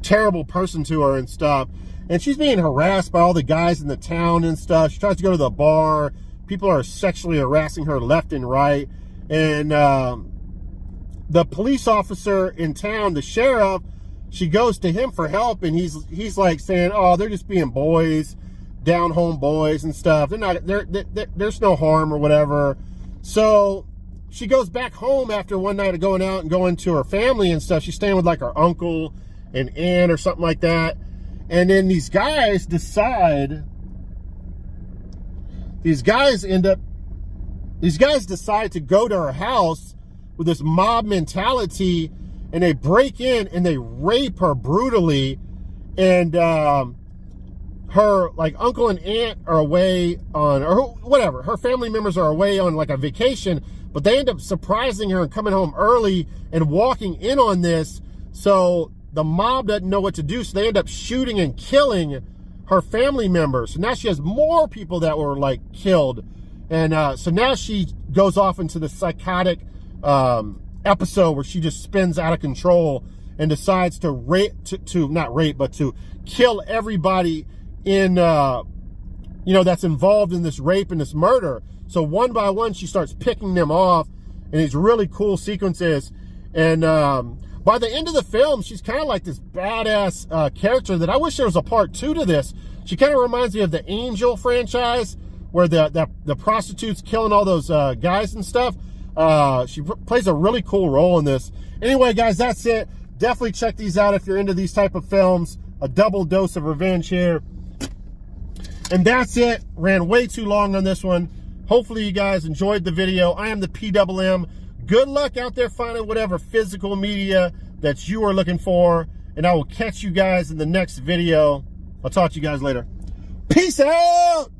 terrible person to her and stuff. And she's being harassed by all the guys in the town and stuff. She tries to go to the bar. People are sexually harassing her left and right. And the police officer in town, the sheriff, she goes to him for help, and he's like saying, "Oh, they're just being boys, down home boys and stuff. There's no harm or whatever." So she goes back home after one night of going out and going to her family and stuff. She's staying with like her uncle and aunt or something like that. And then these guys decide to go to her house with this mob mentality, and they break in and they rape her brutally. And her like uncle and aunt are away on, or whatever, her family members are away on like a vacation, but they end up surprising her and coming home early and walking in on this. So the mob doesn't know what to do, so they end up shooting and killing her family members. So now she has more people that were like killed. And so now she goes off into the psychotic episode where she just spins out of control and decides to to kill everybody in that's involved in this rape and this murder. So one by one she starts picking them off, and these really cool sequences. And by the end of the film, she's kind of like this badass character that I wish there was a part 2 to this. She kind of reminds me of the Angel franchise, where the prostitutes killing all those guys and stuff. She plays a really cool role in this. Anyway, guys, that's it. Definitely check these out if you're into these type of films. A double dose of revenge here. And that's it. Ran way too long on this one. Hopefully you guys enjoyed the video. I am the PWM. Good luck out there finding whatever physical media that you are looking for. And I will catch you guys in the next video. I'll talk to you guys later. Peace out!